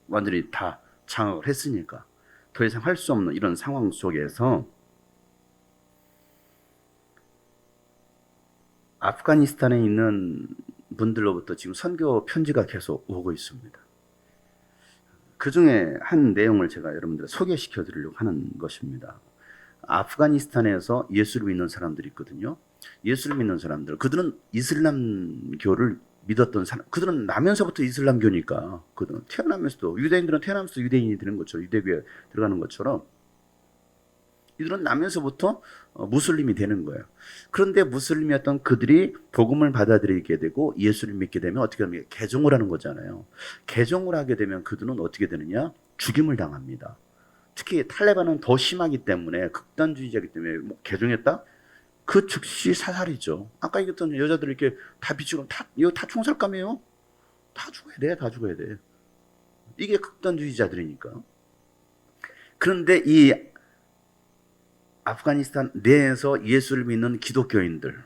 완전히 다 장악을 했으니까 더 이상 할 수 없는 이런 상황 속에서 아프가니스탄에 있는 분들로부터 지금 선교 편지가 계속 오고 있습니다. 그 중에 한 내용을 제가 여러분들 소개시켜 드리려고 하는 것입니다. 아프가니스탄에서 예수를 믿는 사람들이 있거든요. 예수를 믿는 사람들, 그들은 이슬람교를 믿었던 사람, 그들은 나면서부터 이슬람교니까, 그들은 태어나면서도, 유대인들은 태어나면서 유대인이 되는 것처럼, 유대교에 들어가는 것처럼, 이들은 나면서부터 무슬림이 되는 거예요. 그런데 무슬림이었던 그들이 복음을 받아들이게 되고 예수를 믿게 되면 어떻게 합니까? 개종을 하는 거잖아요. 개종을 하게 되면 그들은 어떻게 되느냐? 죽임을 당합니다. 특히 탈레반은 더 심하기 때문에 극단주의자이기 때문에 개종했다? 그 즉시 사살이죠. 아까 얘기했던 여자들 이렇게 다 비추고 이거 다 총살감이에요. 다 죽어야 돼, 다 죽어야 돼. 이게 극단주의자들이니까. 그런데 이 아프가니스탄 내에서 예수를 믿는 기독교인들,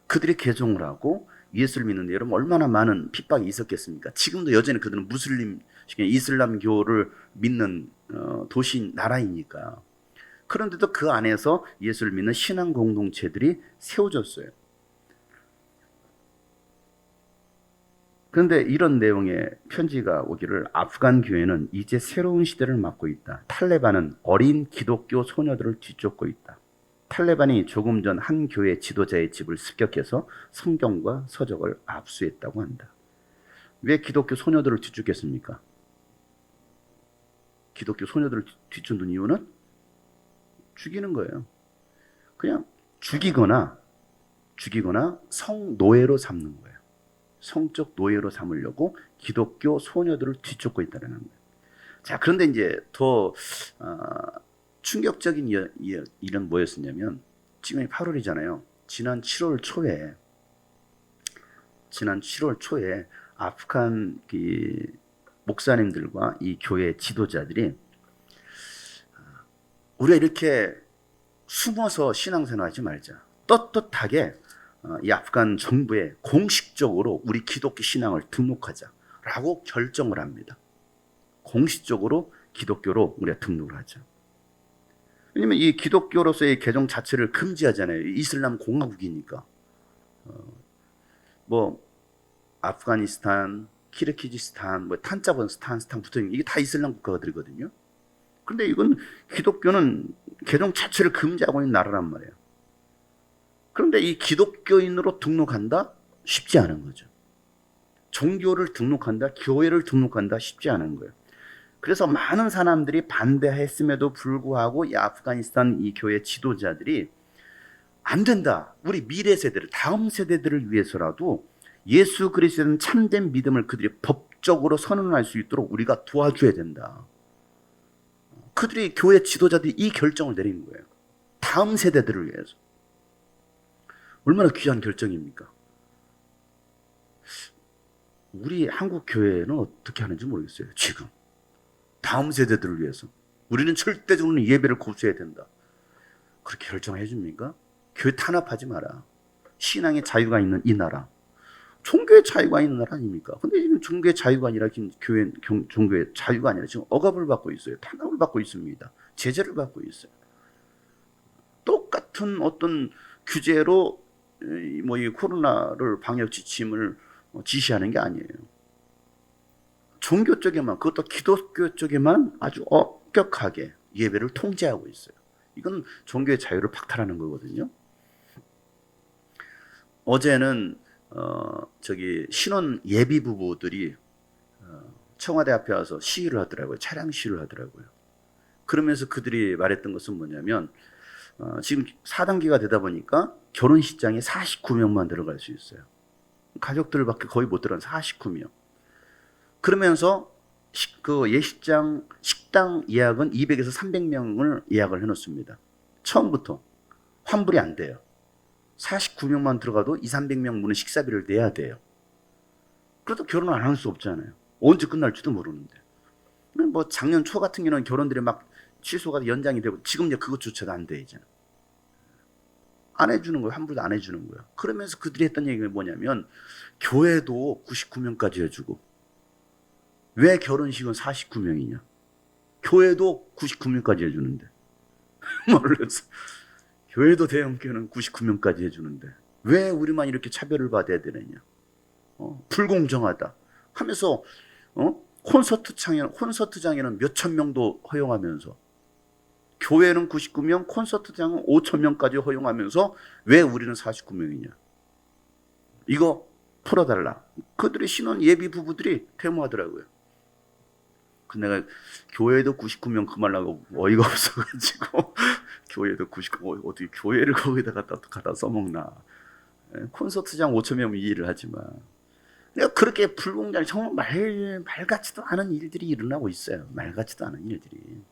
그들이 개종을 하고 예수를 믿는데 여러분 얼마나 많은 핍박이 있었겠습니까? 지금도 여전히 그들은 무슬림, 이슬람교를 믿는 도시 나라이니까. 그런데도 그 안에서 예수를 믿는 신앙 공동체들이 세워졌어요. 그런데 이런 내용의 편지가 오기를 아프간 교회는 이제 새로운 시대를 맞고 있다. 탈레반은 어린 기독교 소녀들을 뒤쫓고 있다. 탈레반이 조금 전 한 교회 지도자의 집을 습격해서 성경과 서적을 압수했다고 한다. 왜 기독교 소녀들을 뒤쫓겠습니까? 기독교 소녀들을 뒤쫓는 이유는 죽이는 거예요. 그냥 죽이거나 성노예로 삼는 거예요. 성적 노예로 삼으려고 기독교 소녀들을 뒤쫓고 있다는 거예요. 자, 그런데 이제 더 충격적인 일은 뭐였었냐면, 지금이 8월이잖아요. 지난 7월 초에 아프간 목사님들과 이 교회 지도자들이 우리가 이렇게 숨어서 신앙생활하지 말자. 떳떳하게 이 아프간 정부에 공식적으로 우리 기독교 신앙을 등록하자라고 결정을 합니다. 공식적으로 기독교로 우리가 등록을 하자. 왜냐면 이 기독교로서의 개종 자체를 금지하잖아요. 이슬람 공화국이니까. 뭐 아프가니스탄, 키르기즈스탄, 뭐 탄자본 스탄 붙어 있는 이게 다 이슬람 국가들이거든요. 그런데 이건 기독교는 개종 자체를 금지하고 있는 나라란 말이에요. 그런데 이 기독교인으로 등록한다? 쉽지 않은 거죠. 종교를 등록한다, 교회를 등록한다 쉽지 않은 거예요. 그래서 많은 사람들이 반대했음에도 불구하고 이 아프가니스탄 이 교회 지도자들이 안 된다. 우리 미래 세대를, 다음 세대들을 위해서라도 예수 그리스도는 참된 믿음을 그들이 법적으로 선언할 수 있도록 우리가 도와줘야 된다. 그들이 교회 지도자들이 이 결정을 내린 거예요. 다음 세대들을 위해서. 얼마나 귀한 결정입니까? 우리 한국 교회는 어떻게 하는지 모르겠어요. 지금 다음 세대들을 위해서 우리는 절대적으로 예배를 고수해야 된다. 그렇게 결정해 줍니까? 교회 탄압하지 마라. 신앙의 자유가 있는 이 나라, 종교의 자유가 있는 나라 아닙니까? 근데 지금 종교의 자유가 아니라 지금 종교의 자유가 아니라 지금 억압을 받고 있어요. 탄압을 받고 있습니다. 제재를 받고 있어요. 똑같은 어떤 규제로 뭐 이 코로나를 방역 지침을 지시하는 게 아니에요. 종교 쪽에만, 그것도 기독교 쪽에만 아주 엄격하게 예배를 통제하고 있어요. 이건 종교의 자유를 박탈하는 거거든요. 어제는 신혼 예비 부부들이 청와대 앞에 와서 시위를 하더라고요. 차량 시위를 하더라고요. 그러면서 그들이 말했던 것은 뭐냐면, 지금 4단계가 되다 보니까 결혼식장에 49명만 들어갈 수 있어요. 가족들밖에 거의 못 들어간 49명. 그러면서 그 예식장 식당 예약은 200에서 300명을 예약을 해놓습니다. 처음부터 환불이 안 돼요. 49명만 들어가도 200~300명 분의 식사비를 내야 돼요. 그래도 결혼을 안 할 수 없잖아요. 언제 끝날지도 모르는데. 뭐 작년 초 같은 경우는 결혼들이 막 취소가 연장이 되고, 지금 이제 그것조차도 안 돼, 이제. 안 해주는 거예요. 환불도 안 해주는 거예요. 그러면서 그들이 했던 얘기가 뭐냐면, 교회도 99명까지 해주고, 왜 결혼식은 49명이냐? 교회도 99명까지 해주는데. 모르겠어. 교회도 대형교회는 99명까지 해주는데 왜 우리만 이렇게 차별을 받아야 되느냐? 불공정하다 하면서 콘서트장에는 몇천 명도 허용하면서, 교회는 99명, 콘서트장은 5천 명까지 허용하면서 왜 우리는 49명이냐? 이거 풀어달라. 그들이 신혼 예비 부부들이 데모하더라고요. 근데 내가 교회도 99명 그 말라고 어이가 없어가지고 교회도 99명, 어떻게 교회를 거기다 갖다 써먹나. 콘서트장 5천 명 이해를 하지만, 내가 그렇게 불공정, 정말 말 같지도 않은 일들이 일어나고 있어요. 말 같지도 않은 일들이.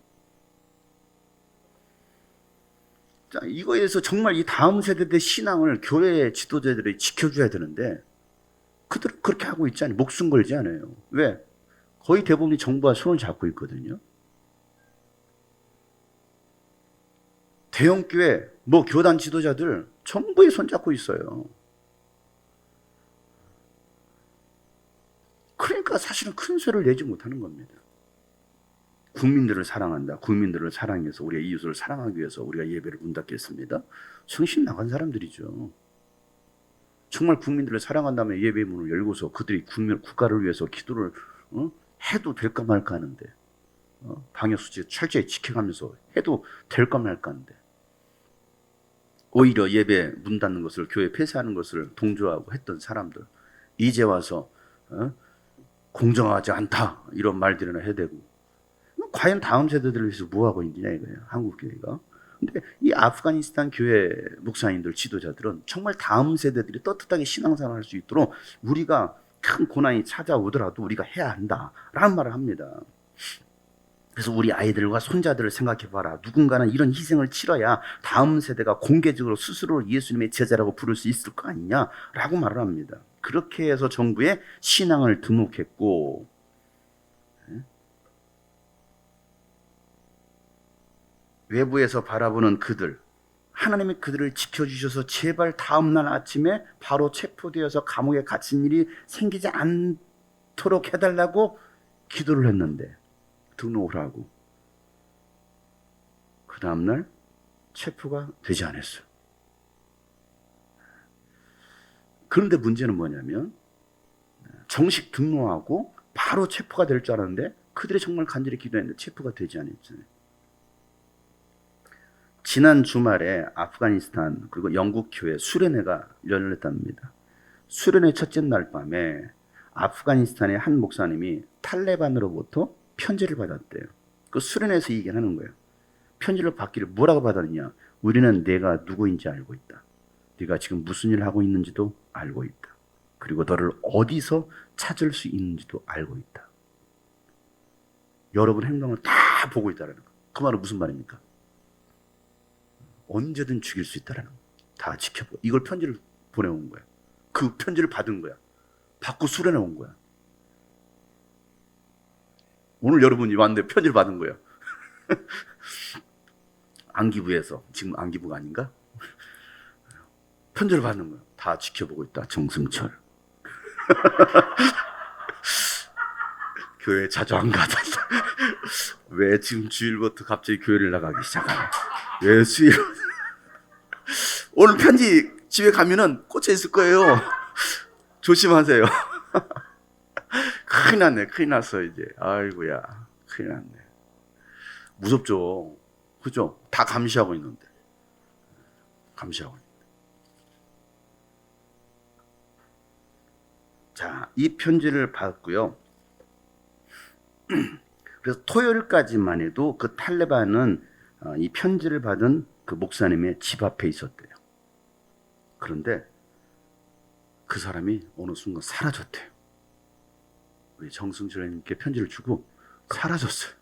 자, 이거에서 정말 이 다음 세대의 신앙을 교회 지도자들이 지켜줘야 되는데 그들은 그렇게 하고 있지 않아요. 목숨 걸지 않아요. 왜? 거의 대부분이 정부와 손을 잡고 있거든요. 대형교회, 교단 지도자들 정부에 손잡고 있어요. 그러니까 사실은 큰 소리를 내지 못하는 겁니다. 국민들을 사랑한다. 국민들을 사랑해서 우리의 이웃을 사랑하기 위해서 우리가 예배를 문 닫겠습니다. 정신 나간 사람들이죠. 정말 국민들을 사랑한다면 예배 문을 열고서 그들이 국가를 위해서 기도를 해도 될까 말까 하는데 방역수칙 철저히 지켜가면서 해도 될까 말까 하는데 오히려 예배 문 닫는 것을 교회 폐쇄하는 것을 동조하고 했던 사람들 이제 와서 공정하지 않다 이런 말들이나 해대고 과연 다음 세대들을 위해서 뭐 하고 있느냐 이거예요. 한국 교회가. 근데 이 아프가니스탄 교회 목사님들 지도자들은 정말 다음 세대들이 떳떳하게 신앙생활을 할 수 있도록 우리가 큰 고난이 찾아오더라도 우리가 해야 한다라는 말을 합니다. 그래서 우리 아이들과 손자들을 생각해봐라. 누군가는 이런 희생을 치러야 다음 세대가 공개적으로 스스로를 예수님의 제자라고 부를 수 있을 거 아니냐라고 말을 합니다. 그렇게 해서 정부에 신앙을 등록했고 외부에서 바라보는 그들 하나님이 그들을 지켜주셔서 제발 다음날 아침에 바로 체포되어서 감옥에 갇힌 일이 생기지 않도록 해달라고 기도를 했는데 등록을 하고 그 다음날 체포가 되지 않았어요. 그런데 문제는 뭐냐면 정식 등록하고 바로 체포가 될 줄 알았는데 그들이 정말 간절히 기도했는데 체포가 되지 않았잖아요. 지난 주말에 아프가니스탄 그리고 영국 교회 수련회가 열렸답니다. 수련회 첫째 날 밤에 아프가니스탄의 한 목사님이 탈레반으로부터 편지를 받았대요. 그 수련회에서 얘기하는 거예요. 편지를 받기를 뭐라고 받았느냐? 우리는 내가 누구인지 알고 있다. 네가 지금 무슨 일을 하고 있는지도 알고 있다. 그리고 너를 어디서 찾을 수 있는지도 알고 있다. 여러분 행동을 다 보고 있다는 거. 그 말은 무슨 말입니까? 언제든 죽일 수 있다라는 거. 다 지켜보고 이걸 편지를 보내온 거야. 그 편지를 받은 거야. 받고 수련해 온 거야. 오늘 여러분이 왔는데 편지를 받은 거야. 안기부에서 지금 안기부가 아닌가? 편지를 받는 거야. 다 지켜보고 있다. 정승철. 교회 자주 안 가다. 왜 지금 주일부터 갑자기 교회를 나가기 시작하냐? 왜 수일? 오늘 편지 집에 가면은 꽂혀 있을 거예요. 조심하세요. 큰일 났네. 큰일 났어 이제. 아이고야. 큰일 났네. 무섭죠. 그죠? 다 감시하고 있는데. 감시하고 있는데. 자, 이 편지를 받았고요. 그래서 토요일까지만 해도 그 탈레반은 이 편지를 받은 그 목사님의 집 앞에 있었대요. 그런데 그 사람이 어느 순간 사라졌대요. 우리 정승철님께 편지를 주고 사라졌어요.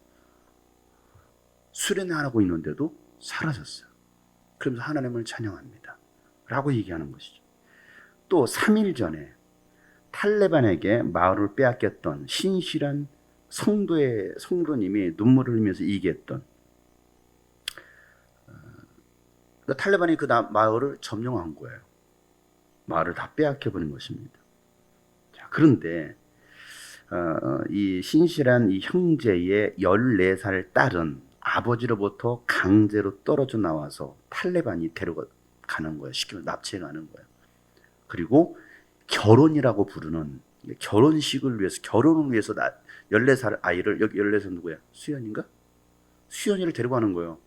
수련회 하고 있는데도 사라졌어요. 그러면서 하나님을 찬양합니다. 라고 얘기하는 것이죠. 또 3일 전에 탈레반에게 마을을 빼앗겼던 신실한 성도님이 눈물을 흘리면서 얘기했던 탈레반이 그 마을을 점령한 거예요. 마을을 다 빼앗겨버린 것입니다. 자, 그런데 이 신실한 이 형제의 14살 딸은 아버지로부터 강제로 떨어져 나와서 탈레반이 데려가는 거예요. 쉽게 말해 납치해가는 거예요. 그리고 결혼이라고 부르는 결혼식을 위해서 결혼을 위해서 14살 아이를 여기 14살 누구야? 수연인가? 수연이를 데려가는 거예요.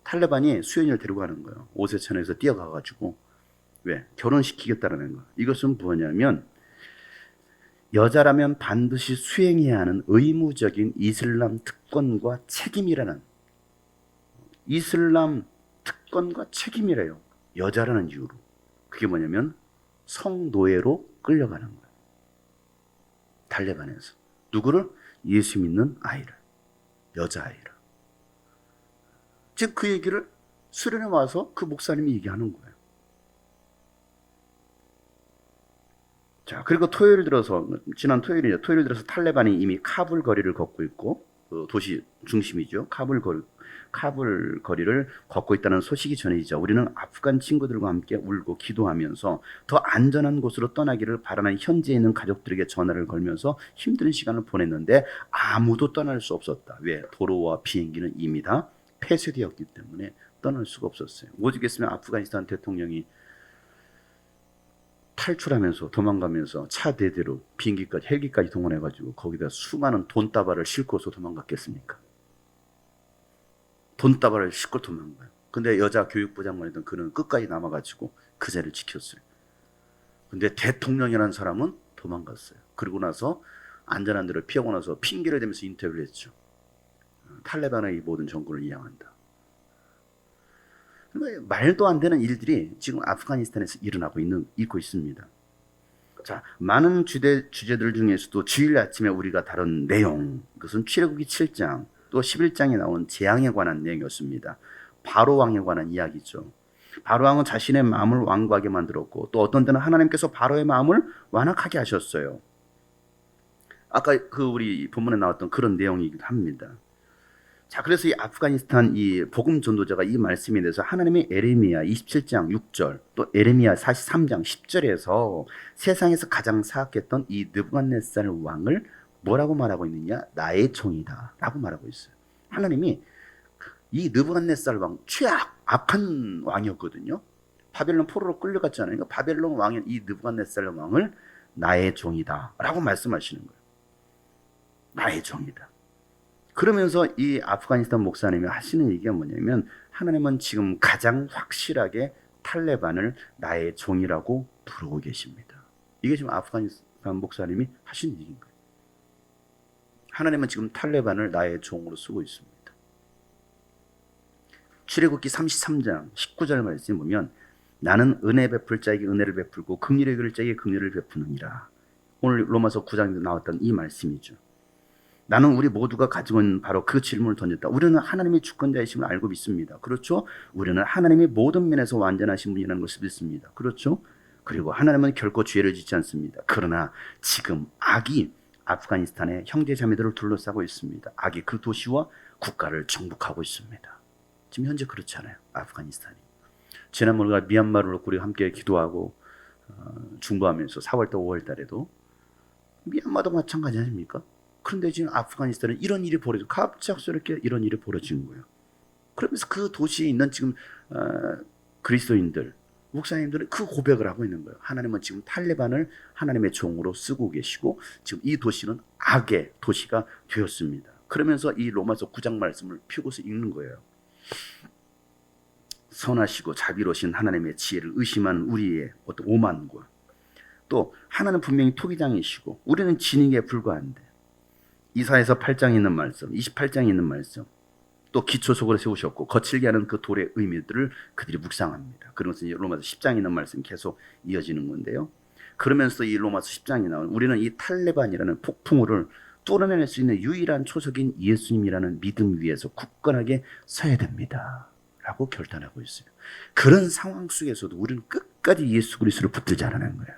탈레반이 수연이를 데려가는 거예요. 오세천에서 뛰어가가지고 왜? 결혼시키겠다라는 거. 이것은 뭐냐면 여자라면 반드시 수행해야 하는 의무적인 이슬람 특권과 책임이라는 이슬람 특권과 책임이래요. 여자라는 이유로. 그게 뭐냐면 성노예로 끌려가는 거예요. 탈레반에서. 누구를? 예수 믿는 아이를. 여자아이를. 지금 그 얘기를 수련회 와서 그 목사님이 얘기하는 거예요. 자, 그리고 지난 토요일 들어서 탈레반이 이미 카불 거리를 걷고 있고, 그 도시 중심이죠. 카불 거리를 걷고 있다는 소식이 전해지자 우리는 아프간 친구들과 함께 울고 기도하면서 더 안전한 곳으로 떠나기를 바라는 현지에 있는 가족들에게 전화를 걸면서 힘든 시간을 보냈는데 아무도 떠날 수 없었다. 왜? 도로와 비행기는 이미 다 폐쇄되었기 때문에 떠날 수가 없었어요. 오죽했으면 아프가니스탄 대통령이 탈출하면서 도망가면서 차 대대로 비행기까지 헬기까지 동원해가지고 거기다 수많은 돈다발을 싣고서 도망갔겠습니까? 돈다발을 싣고 도망가요. 근데 여자 교육부 장관이던 그는 끝까지 남아가지고 그 자리를 지켰어요. 근데 대통령이라는 사람은 도망갔어요. 그러고 나서 안전한 데로 피하고 나서 핑계를 대면서 인터뷰를 했죠. 탈레반의 모든 정권을 이양한다. 말도 안 되는 일들이 지금 아프가니스탄에서 있고 있습니다. 자, 많은 주제들 중에서도 주일 아침에 우리가 다룬 내용, 그것은 출애굽기 7장 또 11장에 나온 재앙에 관한 내용이었습니다. 바로 왕에 관한 이야기죠. 바로 왕은 자신의 마음을 완고하게 만들었고 또 어떤 때는 하나님께서 바로의 마음을 완악하게 하셨어요. 아까 우리 본문에 나왔던 그런 내용이기도 합니다. 자, 그래서 이 아프가니스탄 이 복음 전도자가 이 말씀에 대해서 하나님의 에레미야 27장 6절 또 에레미야 43장 10절에서 세상에서 가장 사악했던 이 느부갓네살 왕을 뭐라고 말하고 있느냐? 나의 종이다 라고 말하고 있어요. 하나님이 이 느부갓네살 왕 악한 왕이었거든요. 바벨론 포로로 끌려갔잖아요. 그러니까 바벨론 왕인 이 느부갓네살 왕을 나의 종이다 라고 말씀하시는 거예요. 나의 종이다. 그러면서 이 아프가니스탄 목사님이 하시는 얘기가 뭐냐면 하나님은 지금 가장 확실하게 탈레반을 나의 종이라고 부르고 계십니다. 이게 지금 아프가니스탄 목사님이 하시는 얘기인 거예요. 하나님은 지금 탈레반을 나의 종으로 쓰고 있습니다. 출애굽기 33장 19절 말씀 보면 나는 은혜 베풀 자에게 은혜를 베풀고 긍휼을 베풀 자에게 긍휼을 베푸느니라. 오늘 로마서 9장에도 나왔던 이 말씀이죠. 나는 우리 모두가 가지고 있는 바로 그 질문을 던졌다. 우리는 하나님의 주권자이심을 알고 믿습니다. 그렇죠? 우리는 하나님의 모든 면에서 완전하신 분이라는 것을 믿습니다. 그렇죠? 그리고 하나님은 결코 죄를 짓지 않습니다. 그러나 지금 악이 아프가니스탄의 형제 자매들을 둘러싸고 있습니다. 악이 그 도시와 국가를 정복하고 있습니다. 지금 현재 그렇지 않아요. 아프가니스탄이. 지난번 우리가 미얀마를 놓고 우리가 함께 기도하고 중보하면서 4월달 5월달에도 미얀마도 마찬가지 아닙니까? 그런데 지금 아프가니스탄은 이런 일이 갑작스럽게 이런 일이 벌어진 거예요. 그러면서 그 도시에 있는 지금 그리스도인들, 목사님들은 그 고백을 하고 있는 거예요. 하나님은 지금 탈레반을 하나님의 종으로 쓰고 계시고 지금 이 도시는 악의 도시가 되었습니다. 그러면서 이 로마서 9장 말씀을 펴고서 읽는 거예요. 선하시고 자비로우신 하나님의 지혜를 의심하는 우리의 어떤 오만과 또 하나는 분명히 토기장이시고 우리는 진익에 불과한데 이사야서 8장에 있는 말씀, 28장에 있는 말씀, 또 기초석으로 세우셨고 거칠게 하는 그 돌의 의미들을 그들이 묵상합니다. 그러면서 이제 로마서 10장에 있는 말씀이 계속 이어지는 건데요. 그러면서 이 로마서 10장에 나온 우리는 이 탈레반이라는 폭풍우를 뚫어낼 수 있는 유일한 초석인 예수님이라는 믿음 위에서 굳건하게 서야 됩니다. 라고 결단하고 있어요. 그런 상황 속에서도 우리는 끝까지 예수 그리스도를 붙들지 않는 거예요.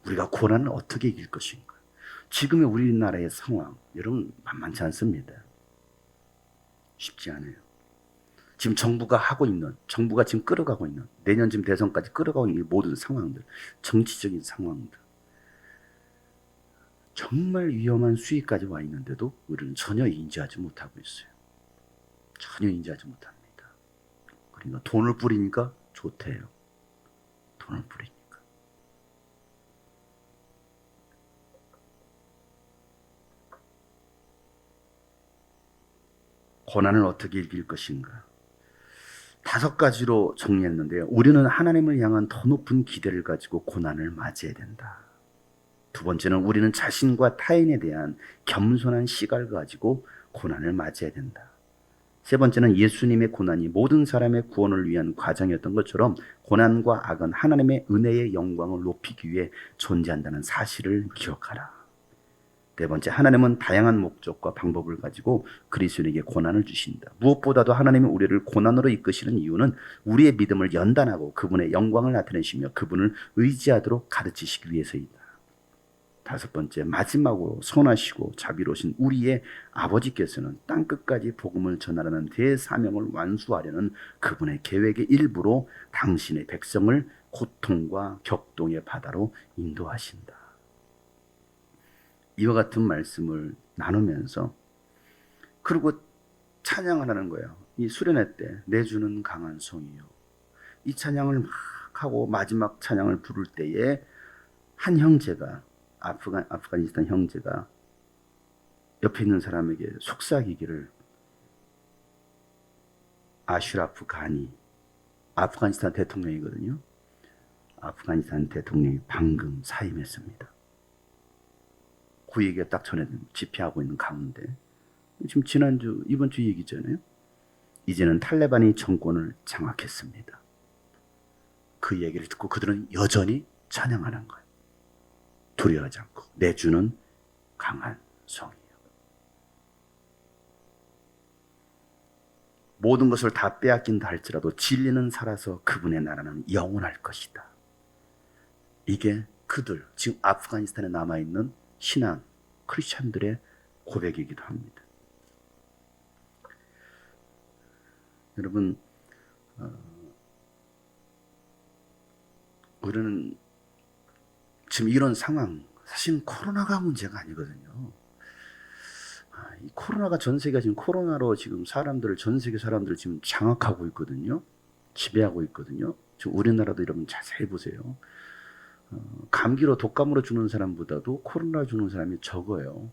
우리가 고난을 어떻게 이길 것인가? 지금의 우리나라의 상황, 여러분 만만치 않습니다. 쉽지 않아요. 지금 정부가 지금 끌어가고 있는, 내년쯤 대선까지 끌어가고 있는 이 모든 상황들, 정치적인 상황들, 정말 위험한 수위까지 와 있는데도 우리는 전혀 인지하지 못하고 있어요. 전혀 인지하지 못합니다. 그러니까 돈을 뿌리니까 좋대요. 돈을 뿌리니까. 고난을 어떻게 이길 것인가? 5가지로 정리했는데요. 우리는 하나님을 향한 더 높은 기대를 가지고 고난을 맞이해야 된다. 2번째는 우리는 자신과 타인에 대한 겸손한 시각을 가지고 고난을 맞이해야 된다. 3번째는 예수님의 고난이 모든 사람의 구원을 위한 과정이었던 것처럼 고난과 악은 하나님의 은혜의 영광을 높이기 위해 존재한다는 사실을 기억하라. 네 번째, 하나님은 다양한 목적과 방법을 가지고 그리스도인에게 고난을 주신다. 무엇보다도 하나님이 우리를 고난으로 이끄시는 이유는 우리의 믿음을 연단하고 그분의 영광을 나타내시며 그분을 의지하도록 가르치시기 위해서이다. 다섯 번째, 마지막으로 선하시고 자비로우신 우리의 아버지께서는 땅끝까지 복음을 전하라는 대사명을 완수하려는 그분의 계획의 일부로 당신의 백성을 고통과 격동의 바다로 인도하신다. 이와 같은 말씀을 나누면서 그리고 찬양하라는 거예요. 이 수련회 때 내주는 강한 성이요. 이 찬양을 막 하고 마지막 찬양을 부를 때에 한 형제가 아프가니스탄 형제가 옆에 있는 사람에게 속삭이기를 아슈라프 가니 아프가니스탄 대통령이거든요. 아프가니스탄 대통령이 방금 사임했습니다. 그 얘기가 딱 전해집니다. 집회하고 있는 가운데. 지금 이번 주 얘기잖아요. 이제는 탈레반이 정권을 장악했습니다. 그 얘기를 듣고 그들은 여전히 찬양하는 거예요. 두려워하지 않고 내주는 강한 성이에요. 모든 것을 다 빼앗긴다 할지라도 진리는 살아서 그분의 나라는 영원할 것이다. 이게 그들, 지금 아프가니스탄에 남아있는 신앙, 크리스찬들의 고백이기도 합니다. 여러분, 우리는 지금 이런 상황, 사실 코로나가 문제가 아니거든요. 이 코로나가 전 세계가 지금 코로나로 지금 전 세계 사람들을 지금 장악하고 있거든요. 지배하고 있거든요. 지금 우리나라도 여러분 자세히 보세요. 감기로 독감으로 죽는 사람보다도 코로나 죽는 사람이 적어요.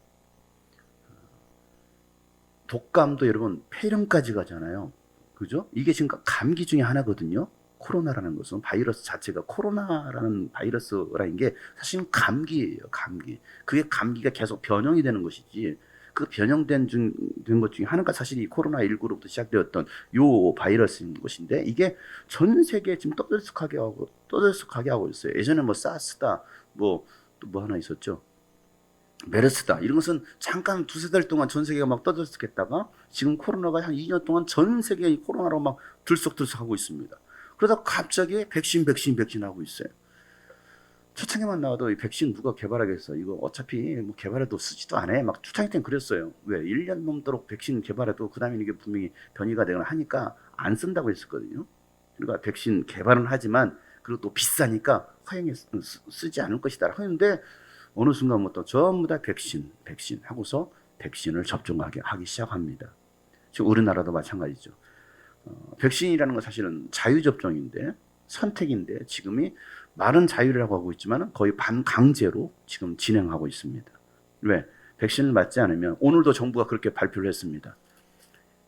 독감도 여러분 폐렴까지 가잖아요. 그죠? 이게 지금 감기 중에 하나거든요. 코로나라는 것은 바이러스 자체가 코로나라는 바이러스라는 게 사실은 감기예요. 감기. 그게 감기가 계속 변형이 되는 것이지 그 변형된 것 중에 하나가 사실 이 코로나19로부터 시작되었던 요 바이러스인 것인데 이게 전 세계에 지금 떠들썩하게 하고 있어요. 예전에 뭐 사스다 또 뭐 하나 있었죠. 메르스다. 이런 것은 잠깐 두세 달 동안 전 세계가 막 떠들썩했다가 지금 코로나가 한 2년 동안 전 세계가 이 코로나로 막 들썩들썩하고 있습니다. 그러다 갑자기 백신 하고 있어요. 초창기만 나와도 이 백신 누가 개발하겠어. 이거 어차피 뭐 개발해도 쓰지도 않아. 막 초창기 때는 그랬어요. 왜? 1년 넘도록 백신 개발해도 그 다음에 이게 분명히 변이가 되거나 하니까 안 쓴다고 했었거든요. 그러니까 백신 개발은 하지만 그리고 또 비싸니까 쓰지 않을 것이다 하는데 어느 순간부터 전부 다 백신 하고서 백신을 접종하기 시작합니다. 지금 우리나라도 마찬가지죠. 백신이라는 건 사실은 자유접종인데 선택인데 지금이 말은 자유라고 하고 있지만 거의 반강제로 지금 진행하고 있습니다. 왜? 백신을 맞지 않으면 오늘도 정부가 그렇게 발표를 했습니다.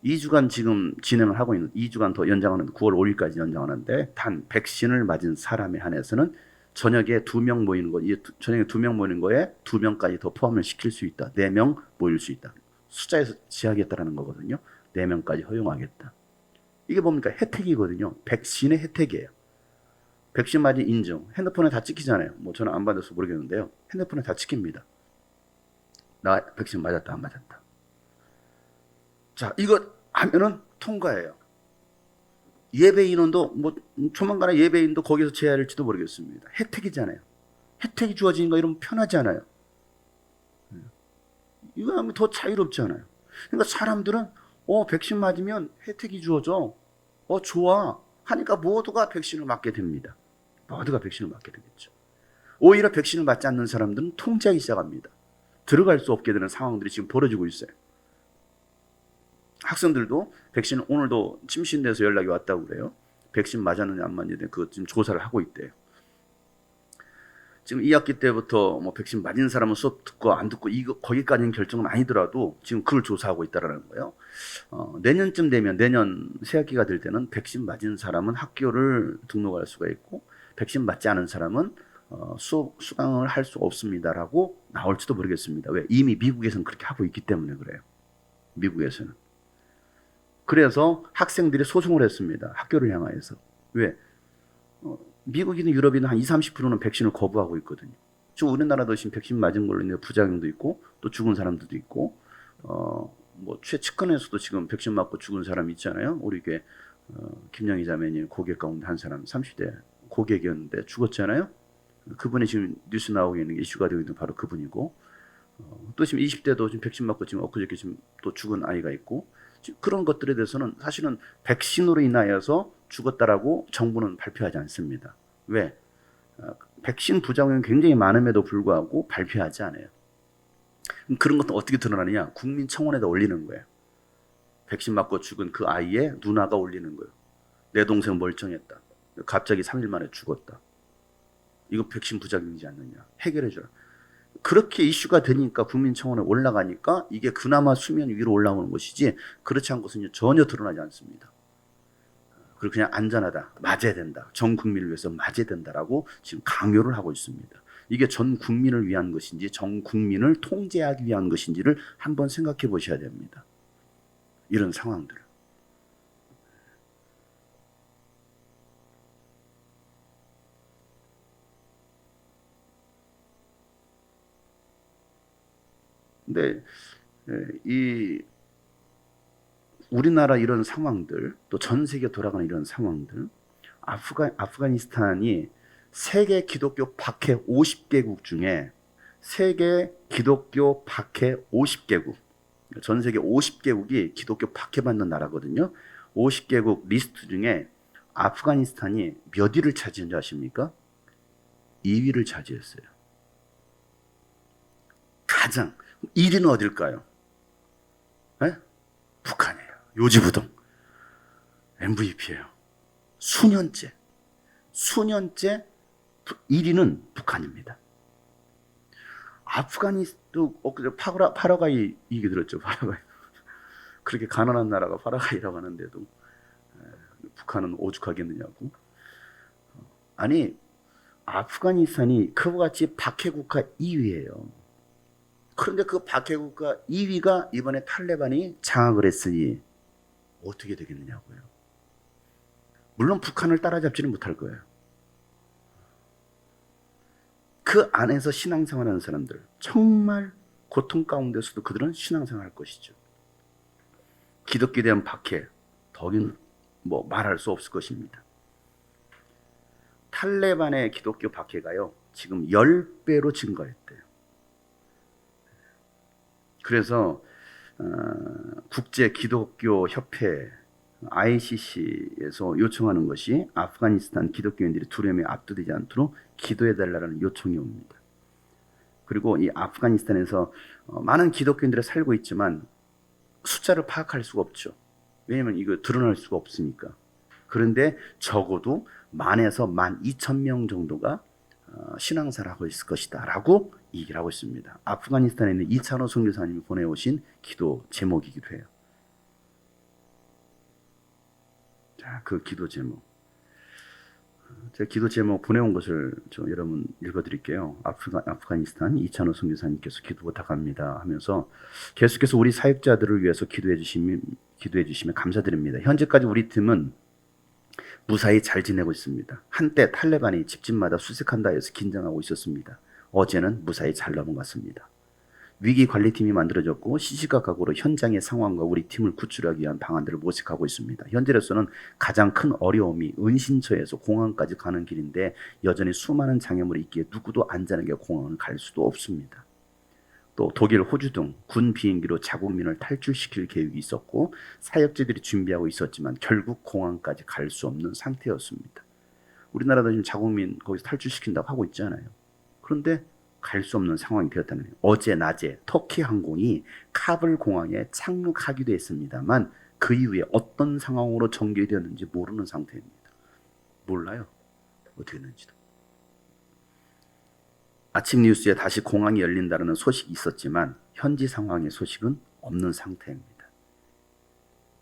2주간 지금 진행을 하고 있는 2주간 더 연장하는 9월 5일까지 연장하는데 단 백신을 맞은 사람에 한해서는 저녁에 2명 모이는 거, 저녁에 2명 모이는 거에 2명까지 더 포함을 시킬 수 있다. 4명 모일 수 있다. 숫자에서 제하겠다라는 거거든요. 4명까지 허용하겠다. 이게 뭡니까? 혜택이거든요. 백신의 혜택이에요. 백신 맞은 인증. 핸드폰에 다 찍히잖아요. 뭐 저는 안 받아서 모르겠는데요. 핸드폰에 다 찍힙니다. 나 백신 맞았다, 안 맞았다. 자, 이거 하면은 통과해요. 예배 인원도 뭐 조만간에 예배 인도 거기서 제한할지도 모르겠습니다. 혜택이잖아요. 혜택이 주어지는 거 이러면 편하지 않아요. 이거 하면 더 자유롭잖아요. 그러니까 사람들은 백신 맞으면 혜택이 주어져. 좋아. 하니까 모두가 백신을 맞게 됩니다. 모두가 백신을 맞게 되겠죠. 오히려 백신을 맞지 않는 사람들은 통제하기 시작합니다. 들어갈 수 없게 되는 상황들이 지금 벌어지고 있어요. 학생들도 백신 오늘도 침신돼서 연락이 왔다고 그래요. 백신 맞았느냐 안 맞느냐 그거 지금 조사를 하고 있대요. 지금 2학기 때부터 뭐 백신 맞은 사람은 수업 듣고 안 듣고 이거 거기까지는 결정은 아니더라도 지금 그걸 조사하고 있다라는 거예요. 내년쯤 되면 내년 새학기가 될 때는 백신 맞은 사람은 학교를 등록할 수가 있고 백신 맞지 않은 사람은 수강을 할 수 없습니다라고 나올지도 모르겠습니다. 왜? 이미 미국에서는 그렇게 하고 있기 때문에 그래요. 미국에서는. 그래서 학생들이 소송을 했습니다. 학교를 향하여서. 왜? 미국이든 유럽이든 한 20-30%는 백신을 거부하고 있거든요. 지금 우리나라도 지금 백신 맞은 걸로 인해 부작용도 있고 또 죽은 사람들도 있고 뭐 최측근에서도 지금 백신 맞고 죽은 사람이 있잖아요. 우리 게 김영희 자매님 고객 가운데 한 사람 30대 고객이었는데 죽었잖아요. 그분이 지금 뉴스 나오고 있는 게 이슈가 되고 있는 바로 그분이고 또 지금 20대도 지금 백신 맞고 지금 엊그저께 지금 또 죽은 아이가 있고 그런 것들에 대해서는 사실은 백신으로 인하여서 죽었다라고 정부는 발표하지 않습니다. 왜? 백신 부작용이 굉장히 많음에도 불구하고 발표하지 않아요. 그런 것도 어떻게 드러나느냐? 국민청원에다 올리는 거예요. 백신 맞고 죽은 그 아이의 누나가 올리는 거예요. 내 동생 멀쩡했다. 갑자기 3일 만에 죽었다. 이거 백신 부작용이지 않느냐? 해결해줘라. 그렇게 이슈가 되니까 국민청원에 올라가니까 이게 그나마 수면 위로 올라오는 것이지 그렇지 않고서는 전혀 드러나지 않습니다. 그리고 그냥 안전하다, 맞아야 된다, 전 국민을 위해서 맞아야 된다라고 지금 강요를 하고 있습니다. 이게 전 국민을 위한 것인지 전 국민을 통제하기 위한 것인지를 한번 생각해 보셔야 됩니다. 이런 상황들을. 근데 이 우리나라 이런 상황들, 또 전 세계 돌아가는 이런 상황들, 아프가니스탄이 세계 기독교 박해 50개국 중에 세계 기독교 박해 50개국, 전 세계 50개국이 기독교 박해받는 나라거든요. 50개국 리스트 중에 아프가니스탄이 몇 위를 차지한지 아십니까? 2위를 차지했어요. 가장 1위는 어딜까요? 네? 북한이에요. 요지부동 MVP예요. 수년째 1위는 북한입니다. 아프가니스탄도 엊그제 파라과이 얘기 들었죠. 파라과이. 그렇게 가난한 나라가 파라과이라고 하는데도 북한은 오죽하겠느냐고. 아니 아프가니스탄이 그와 같이 박해국가 2위예요. 그런데 그 박해국가 2위가 이번에 탈레반이 장악을 했으니 어떻게 되겠느냐고요. 물론 북한을 따라잡지는 못할 거예요. 그 안에서 신앙생활하는 사람들, 정말 고통 가운데서도 그들은 신앙생활할 것이죠. 기독교에 대한 박해, 더긴 뭐 말할 수 없을 것입니다. 탈레반의 기독교 박해가요, 지금 10배로 증가했대요. 그래서 국제 기독교 협회 ICC에서 요청하는 것이 아프가니스탄 기독교인들이 두려움에 압도되지 않도록 기도해달라는 요청이 옵니다. 그리고 이 아프가니스탄에서 많은 기독교인들이 살고 있지만 숫자를 파악할 수가 없죠. 왜냐하면 이거 드러날 수가 없으니까. 그런데 적어도 10,000에서 12,000명 정도가 신앙생활을 하고 있을 것이다 라고 얘기를 하고 있습니다. 아프가니스탄에 있는 이찬호 선교사님이 보내오신 기도 제목이기도 해요. 자, 그 기도 제목. 제가 기도 제목 보내온 것을 여러분 읽어드릴게요. 아프가니스탄 이찬호 선교사님께서 기도 부탁합니다 하면서 계속해서 우리 사역자들을 위해서 기도해 주시면 감사드립니다. 현재까지 우리 팀은 무사히 잘 지내고 있습니다. 한때 탈레반이 집집마다 수색한다 해서 긴장하고 있었습니다. 어제는 무사히 잘 넘어갔습니다. 위기관리팀이 만들어졌고 시시각각으로 현장의 상황과 우리 팀을 구출하기 위한 방안들을 모색하고 있습니다. 현재로서는 가장 큰 어려움이 은신처에서 공항까지 가는 길인데 여전히 수많은 장애물이 있기에 누구도 안전하게 공항을 갈 수도 없습니다. 또 독일, 호주 등 군 비행기로 자국민을 탈출시킬 계획이 있었고 사역자들이 준비하고 있었지만 결국 공항까지 갈 수 없는 상태였습니다. 우리나라도 지금 자국민 거기서 탈출시킨다고 하고 있잖아요. 그런데 갈 수 없는 상황이 되었다는 거예요. 어제 낮에 터키 항공이 카불 공항에 착륙하기도 했습니다만 그 이후에 어떤 상황으로 전개되었는지 모르는 상태입니다. 몰라요. 어떻게 됐는지도. 아침 뉴스에 다시 공항이 열린다는 소식이 있었지만 현지 상황의 소식은 없는 상태입니다.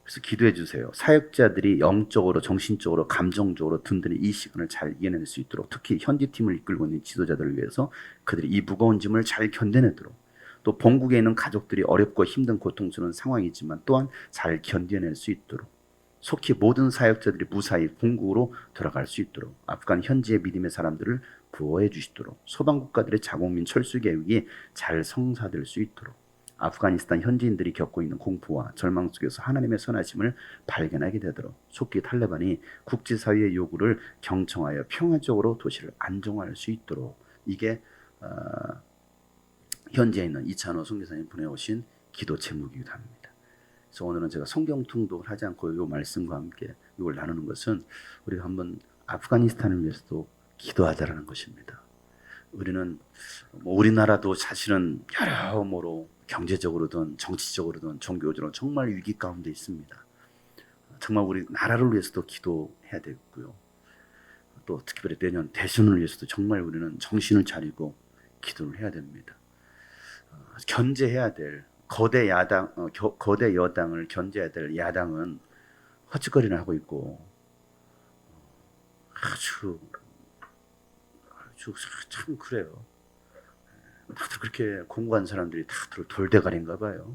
그래서 기도해 주세요. 사역자들이 영적으로, 정신적으로, 감정적으로 든든히 이 시간을 잘 이겨낼 수 있도록, 특히 현지 팀을 이끌고 있는 지도자들을 위해서 그들이 이 무거운 짐을 잘 견뎌내도록, 또 본국에 있는 가족들이 어렵고 힘든 고통스러운 상황이지만 또한 잘 견뎌낼 수 있도록 속히 모든 사역자들이 무사히 본국으로 돌아갈 수 있도록 아프간 현지의 믿음의 사람들을 보호해 주시도록 소방국가들의 자국민 철수 계획이 잘 성사될 수 있도록 아프가니스탄 현지인들이 겪고 있는 공포와 절망 속에서 하나님의 선하심을 발견하게 되도록 속히 탈레반이 국제사회의 요구를 경청하여 평화적으로 도시를 안정화할 수 있도록 이게 현지에 있는 이찬호 선교사님 보내오신 기도 제목이기도 합니다. 그래서 오늘은 제가 성경 통독을 하지 않고 이 말씀과 함께 이걸 나누는 것은 우리가 한번 아프가니스탄을 위해서도 기도하자라는 것입니다. 우리는 우리나라도 사실은 여러모로 경제적으로든 정치적으로든 종교적으로든 정말 위기 가운데 있습니다. 정말 우리 나라를 위해서도 기도해야 되고요. 또 특별히 내년 대선을 위해서도 정말 우리는 정신을 차리고 기도를 해야 됩니다. 견제해야 될 거대 여당을 견제해야 될 야당은 헛짓거리를 하고 있고 아주 참 그래요. 다들 그렇게 공부한 사람들이 다들 돌대가리인가 봐요.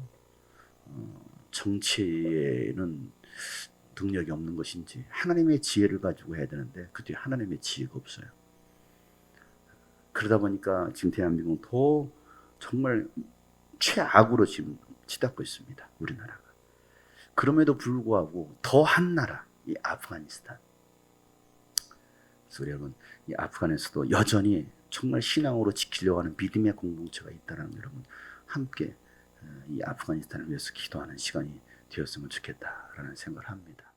정치에는 능력이 없는 것인지 하나님의 지혜를 가지고 해야 되는데 그 뒤에 하나님의 지혜가 없어요. 그러다 보니까 지금 대한민국은 더 정말 최악으로 지금 치닫고 있습니다. 우리나라가. 그럼에도 불구하고 더한 나라 이 아프가니스탄. 그래서 여러분 이 아프간에서도 여전히 정말 신앙으로 지키려고 하는 믿음의 공동체가 있다는 여러분 함께 이 아프가니스탄을 위해서 기도하는 시간이 되었으면 좋겠다라는 생각을 합니다.